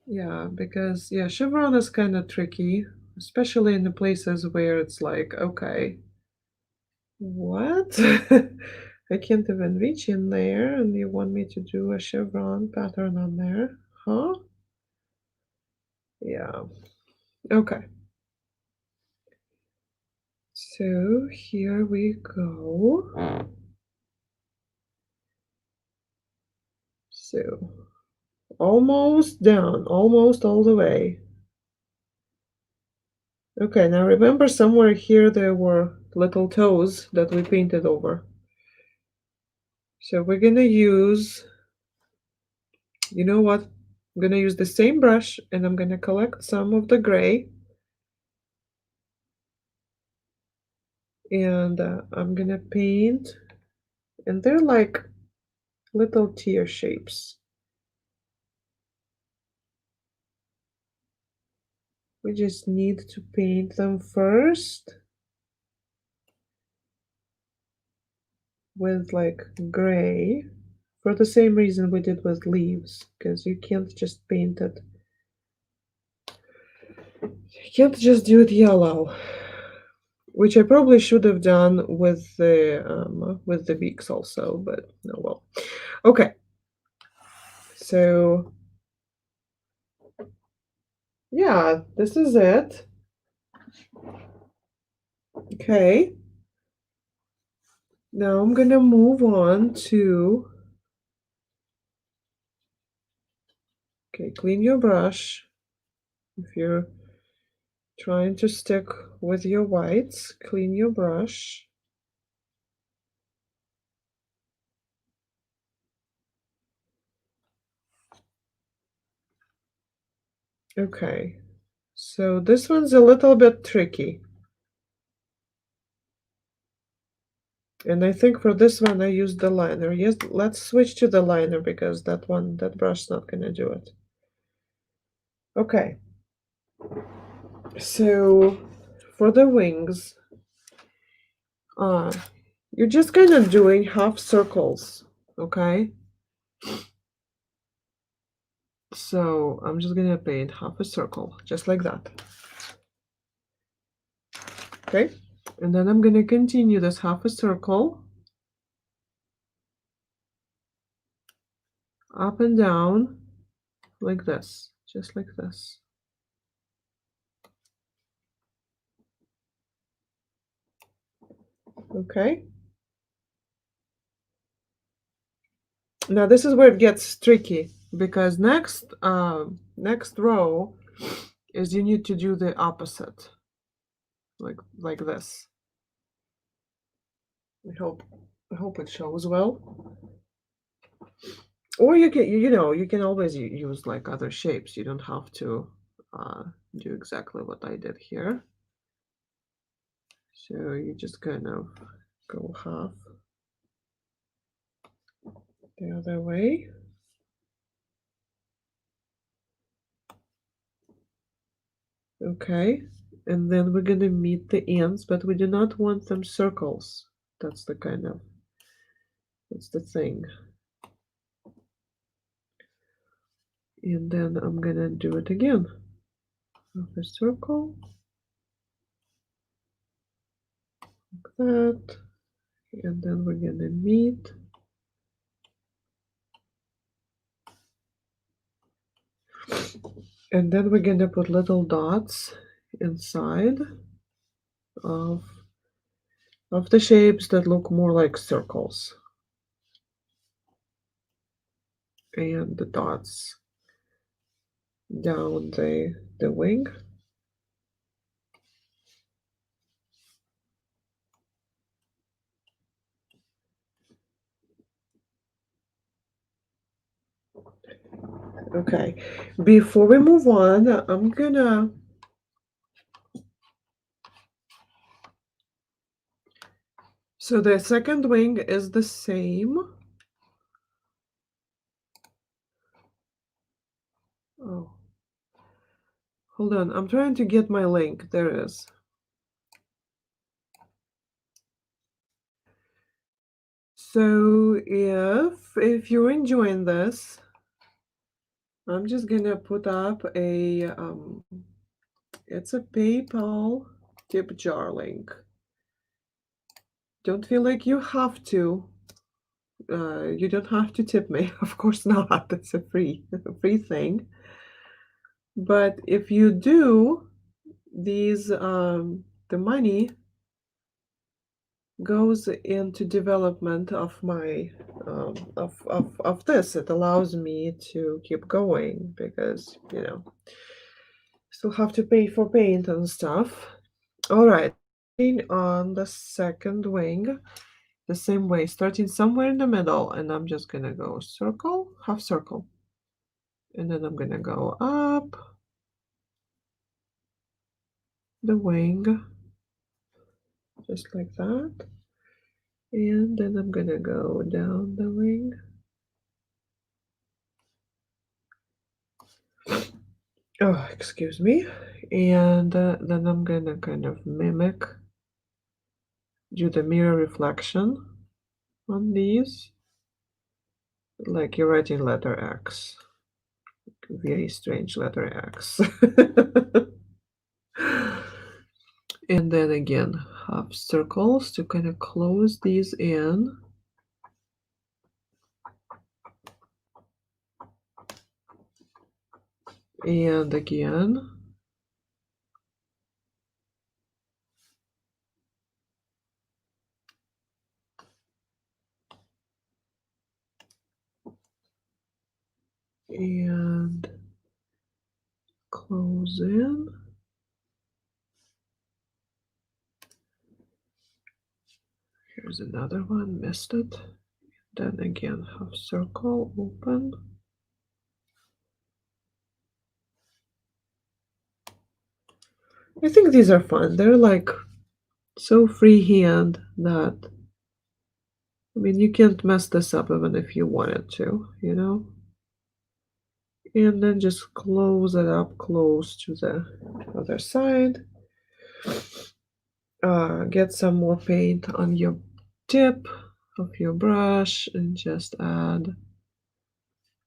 Yeah, because yeah, chevron is kind of tricky, especially in the places where it's like, okay, what? I can't even reach in there, and you want me to do a chevron pattern on there? Huh? Yeah. Okay. So here we go. So almost down, almost all the way. Okay, now remember somewhere here there were little toes that we painted over. So we're gonna use, you know what? I'm gonna use the same brush and I'm gonna collect some of the gray and I'm gonna paint, and they're like little tear shapes. We just need to paint them first with like gray for the same reason we did with leaves, because you can't just paint it. You can't just do it yellow, which I probably should have done with the beaks also, but no, well. Okay, so yeah, this is it. Okay, now I'm gonna move on to, okay, clean your brush. If you're trying to stick with your whites, clean your brush. Okay, so this one's a little bit tricky. And I think for this one I used the liner. Yes, let's switch to the liner because that brush's not gonna do it. Okay, so for the wings, uh, you're just kind of doing half circles, okay? So I'm just gonna paint half a circle, just like that. Okay, and then I'm gonna continue this half a circle up and down like this, just like this. Okay. Now this is where it gets tricky because next row is you need to do the opposite, like this. I hope I hope it shows well. Or you can you can always use like other shapes. You don't have to uh, do exactly what I did here. So you just kind of go half the other way. Okay, and then we're gonna meet the ends, but we do not want them circles. That's the kind of that's the thing. And then I'm gonna do it again. Half a circle, like that, and then we're gonna meet. And then we're gonna put little dots inside of the shapes that look more like circles. And the dots down the wing. Okay, before we move on, I'm gonna, so the second wing is the same. Oh, hold on, I'm trying to get my link. There it is. So if you're enjoying this, I'm just gonna put up a it's a PayPal tip jar link. Don't feel like you have to. You don't have to tip me. Of course not. It's a free thing. But if you do, these the money goes into development of my of this. It allows me to keep going because still have to pay for paint and stuff. All right, on the second wing the same way, starting somewhere in the middle, and I'm just gonna go circle, half circle, and then I'm gonna go up the wing just like that, and then I'm gonna go down the wing. Oh, excuse me. And then I'm gonna kind of mimic, do the mirror reflection on these, like you're writing letter X. Very strange letter X. And then again, half circles to kind of close these in. And again. And close in. Here's another one, missed it. Then again, half circle, open. I think these are fun. They're like so freehand that, I mean, you can't mess this up even if you wanted to, And then just close it up close to the other side. Get some more paint on your tip of your brush and just add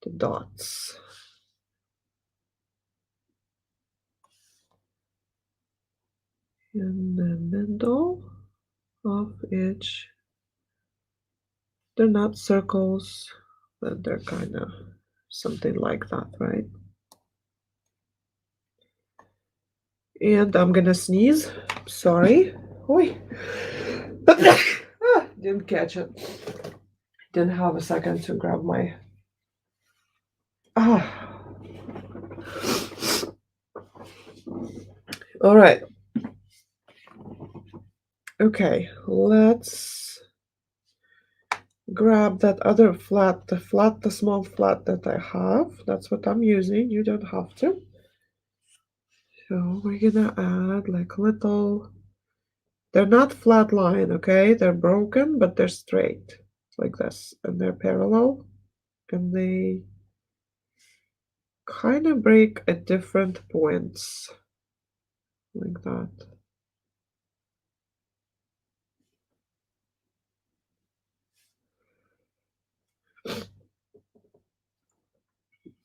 the dots. In the middle of each. They're not circles, but they're kind of something like that, right? And I'm gonna sneeze. Sorry. Oi. Didn't catch it. Didn't have a second to grab my. Ah. All right. Okay, let's grab that other flat, the small flat that I have. That's what I'm using. You don't have to. So we're gonna add like little. They're not flat line, okay? They're broken, but they're straight like this, and they're parallel, and they kind of break at different points like that.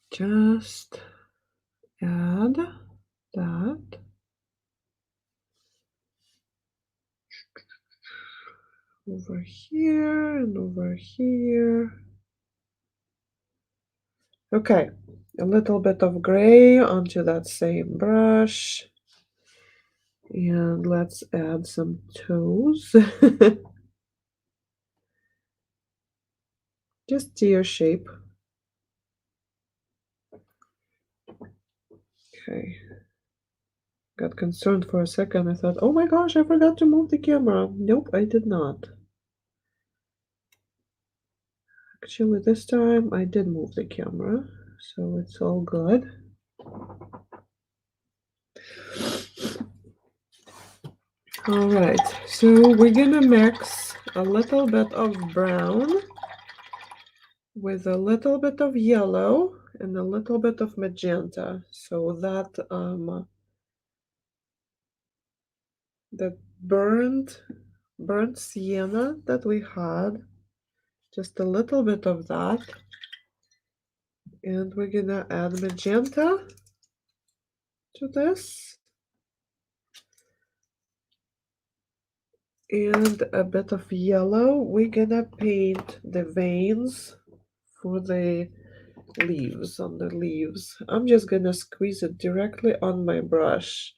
Just add that. Over here and over here. Okay, a little bit of gray onto that same brush. And let's add some toes. Just tear shape. Okay. Got concerned for a second. I thought, oh my gosh, I forgot to move the camera. Nope, I did not. Actually, this time I did move the camera, so it's all good. All right, so we're gonna mix a little bit of brown with a little bit of yellow and a little bit of magenta, so that the burnt sienna that we had, just a little bit of that And we're gonna add magenta to this. And a bit of yellow. We're gonna paint the veins for the leaves, on the leaves. I'm just gonna squeeze it directly on my brush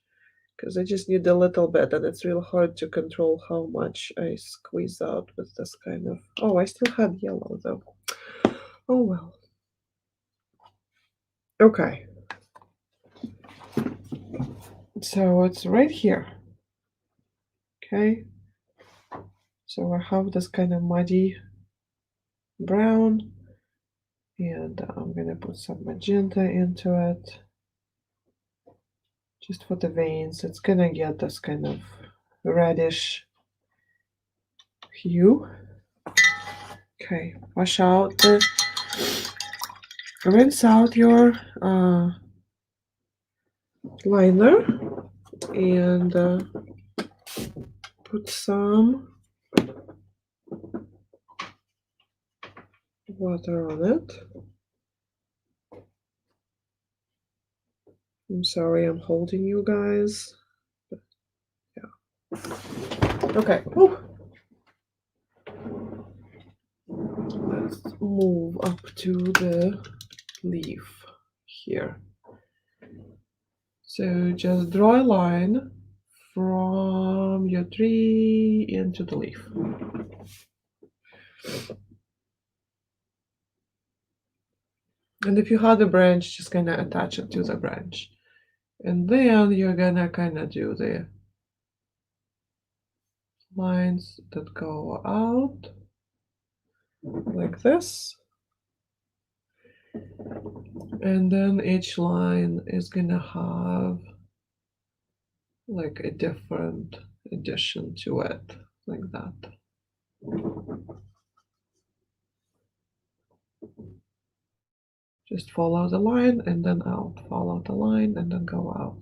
because I just need a little bit, and it's real hard to control how much I squeeze out with this kind of. Oh, I still had yellow though. Oh well. Okay. So it's right here. Okay. So I have this kind of muddy brown, and I'm gonna put some magenta into it just for the veins. It's gonna get this kind of reddish hue. Okay, rinse out your liner and put some water on it. I'm sorry I'm holding you guys. But yeah. Okay. Ooh. Let's move up to the leaf here. So just draw a line from your tree into the leaf. And if you have a branch, just kind of attach it to the branch. And then you're gonna kind of do the lines that go out like this. And then each line is gonna have like a different addition to it, like that. Just follow the line and then out, follow the line and then go out.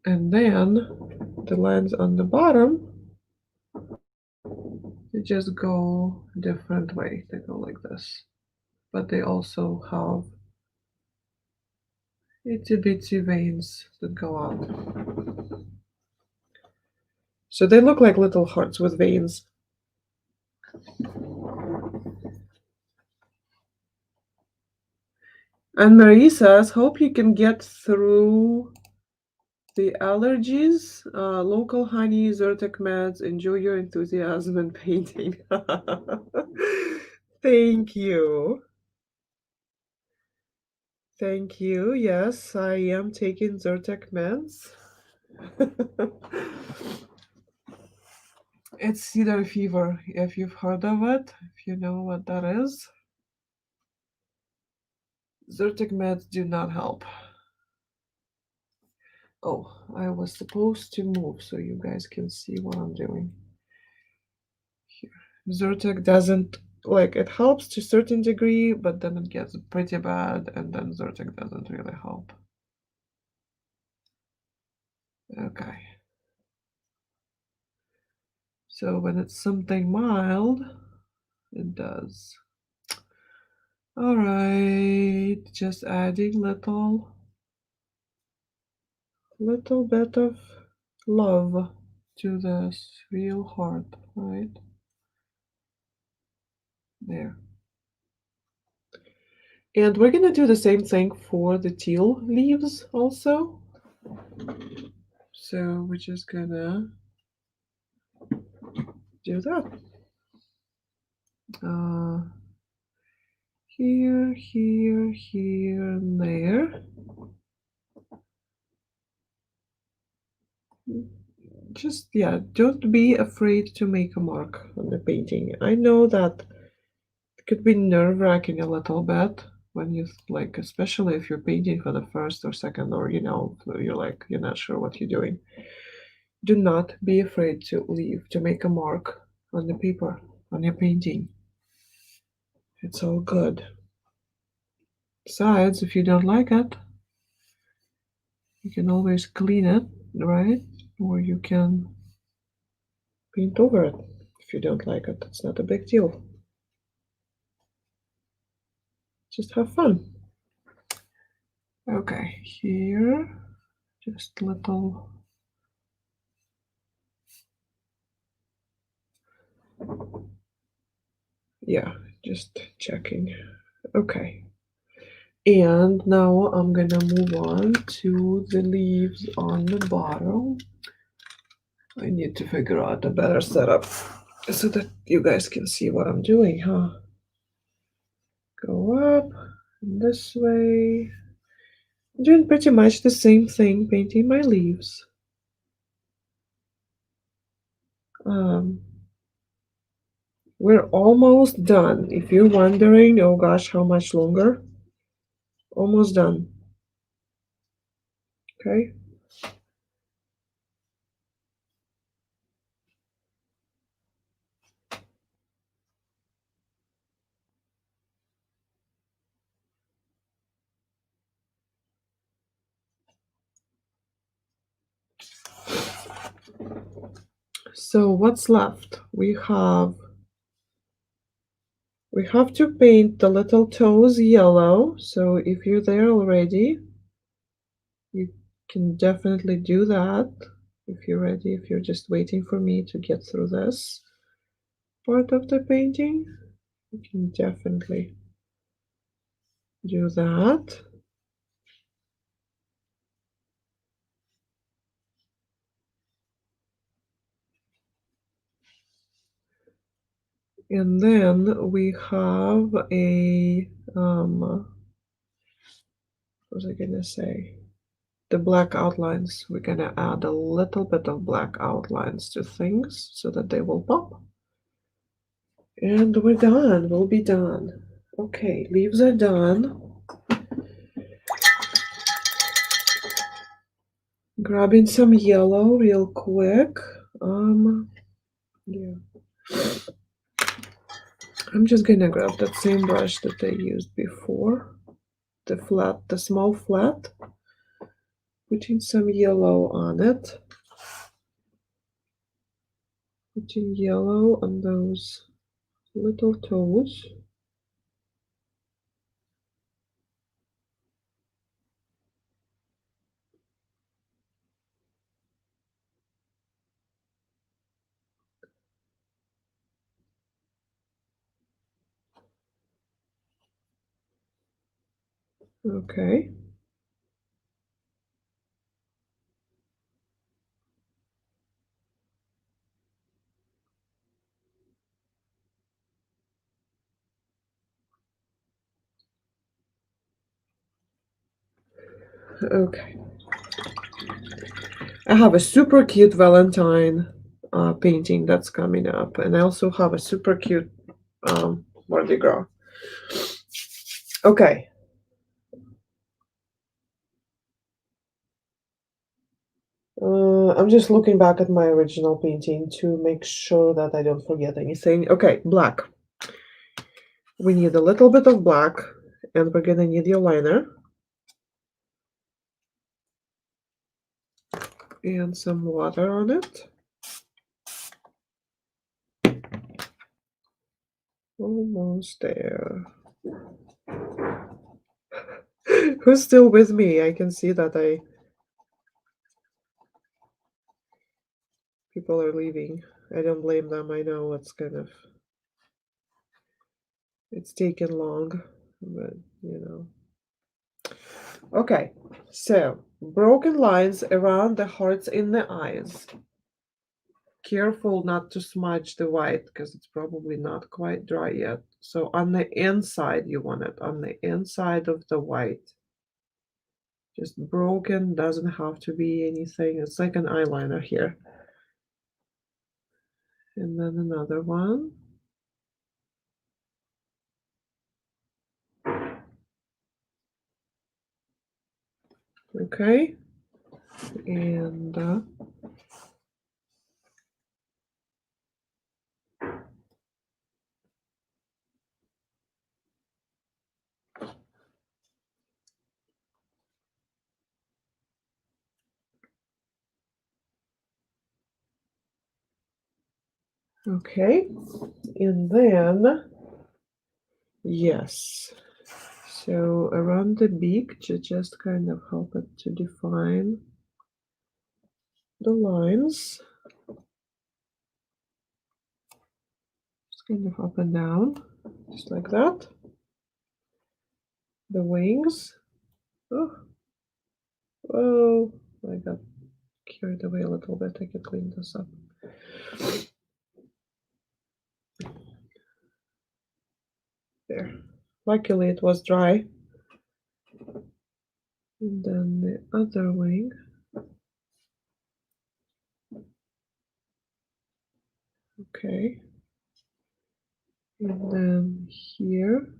And then the lines on the bottom, they just go a different way. They go like this. But they also have itsy bitsy veins that go out. So they look like little hearts with veins. And Marie says, hope you can get through the allergies. Local honey, Zyrtec meds. Enjoy your enthusiasm in painting. Thank you. Thank you. Yes, I am taking Zyrtec meds. It's cedar fever, if you've heard of it, if you know what that is. Zyrtec meds do not help. Oh, I was supposed to move so you guys can see what I'm doing. Here. Zyrtec doesn't, like, it helps to a certain degree, but then it gets pretty bad, and then Zyrtec doesn't really help. Okay. So when it's something mild, it does. All right, just adding little bit of love to this real heart, right? There. And we're gonna do the same thing for the teal leaves also. So we're just gonna do that. Here, here, here, and there. Just, yeah, don't be afraid to make a mark on the painting. I know that it could be nerve-wracking a little bit when you, like, especially if you're painting for the first or second, or, you know, you're like, you're not sure what you're doing. Do not be afraid to make a mark on the paper, on your painting. It's all good. Besides, if you don't like it, you can always clean it, right? Or you can paint over it if you don't like it. It's not a big deal. just have fun. Okay, here, just little. Yeah, just checking. Okay. And now I'm gonna move on to the leaves on the bottom. I need to figure out a better setup so that you guys can see what I'm doing, huh? Go up this way. I'm doing pretty much the same thing, painting my leaves. Um, we're almost done. If you're wondering, oh gosh, how much longer? Almost done. Okay. So what's left? We have to paint the little toes yellow. So if you're there already, you can definitely do that. If you're ready, if you're just waiting for me to get through this part of the painting, you can definitely do that. And then we have a, what was I gonna say? The black outlines. We're gonna add a little bit of black outlines to things so that they will pop. And we're done. We'll be done. Okay, leaves are done. Grabbing some yellow real quick. Yeah. I'm just gonna grab that same brush that I used before. The small flat. Putting some yellow on it. Putting yellow on those little toes. Okay. Okay. I have a super cute Valentine painting that's coming up, and I also have a super cute Mardi Gras. Okay. I'm just looking back at my original painting to make sure that I don't forget anything. Okay, black. We need a little bit of black, and we're gonna need your liner and some water on it. Almost there. Who's still with me? I can see that people are leaving. I don't blame them. I know it's taken long, but you know. Okay, so broken lines around the hearts in the eyes. Careful not to smudge the white because it's probably not quite dry yet. So on the inside, you want it on the inside of the white. Just broken, doesn't have to be anything. It's like an eyeliner here. And then another one. Okay. And okay. And then, yes. So around the beak to just kind of help it to define the lines. Just kind of up and down, just like that. The wings. Oh, oh, I got carried away a little bit. I could clean this up. There. Luckily it was dry. And then the other wing. Okay. And then here.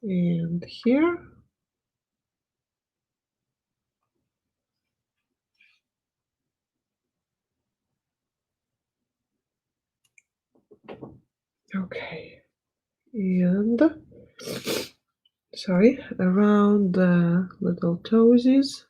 And here. Okay. And sorry, around the little toesies.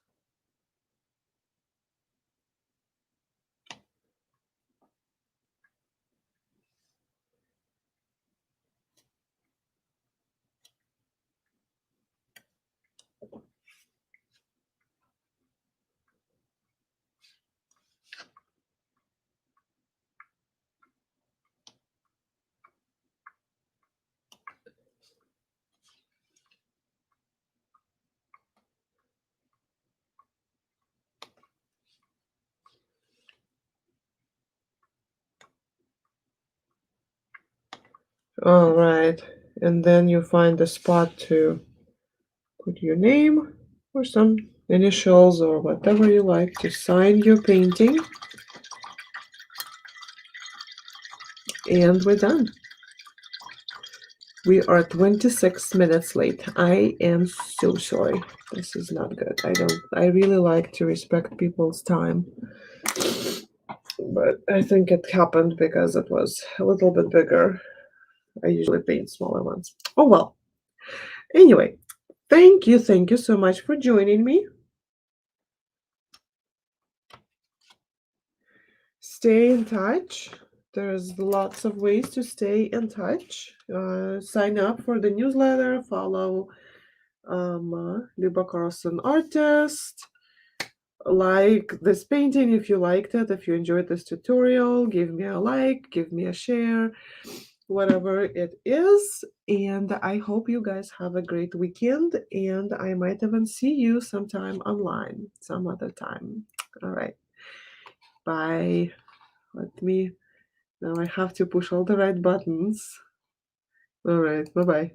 All right. And then you find a spot to put your name or some initials or whatever you like to sign your painting. And we're done. We are 26 minutes late. I am so sorry. This is not good. I really like to respect people's time. But I think it happened because it was a little bit bigger. I usually paint smaller ones. Oh well. Anyway, thank you so much for joining me. Stay in touch. There's lots of ways to stay in touch. Sign up for the newsletter, follow Luba Carlson Artist. Like this painting if you liked it, if you enjoyed this tutorial, give me a like, give me a share, whatever it is. And I hope you guys have a great weekend, and I might even see you sometime online some other time. All right. Bye. Now I have to push all the right buttons. All right. Bye-bye.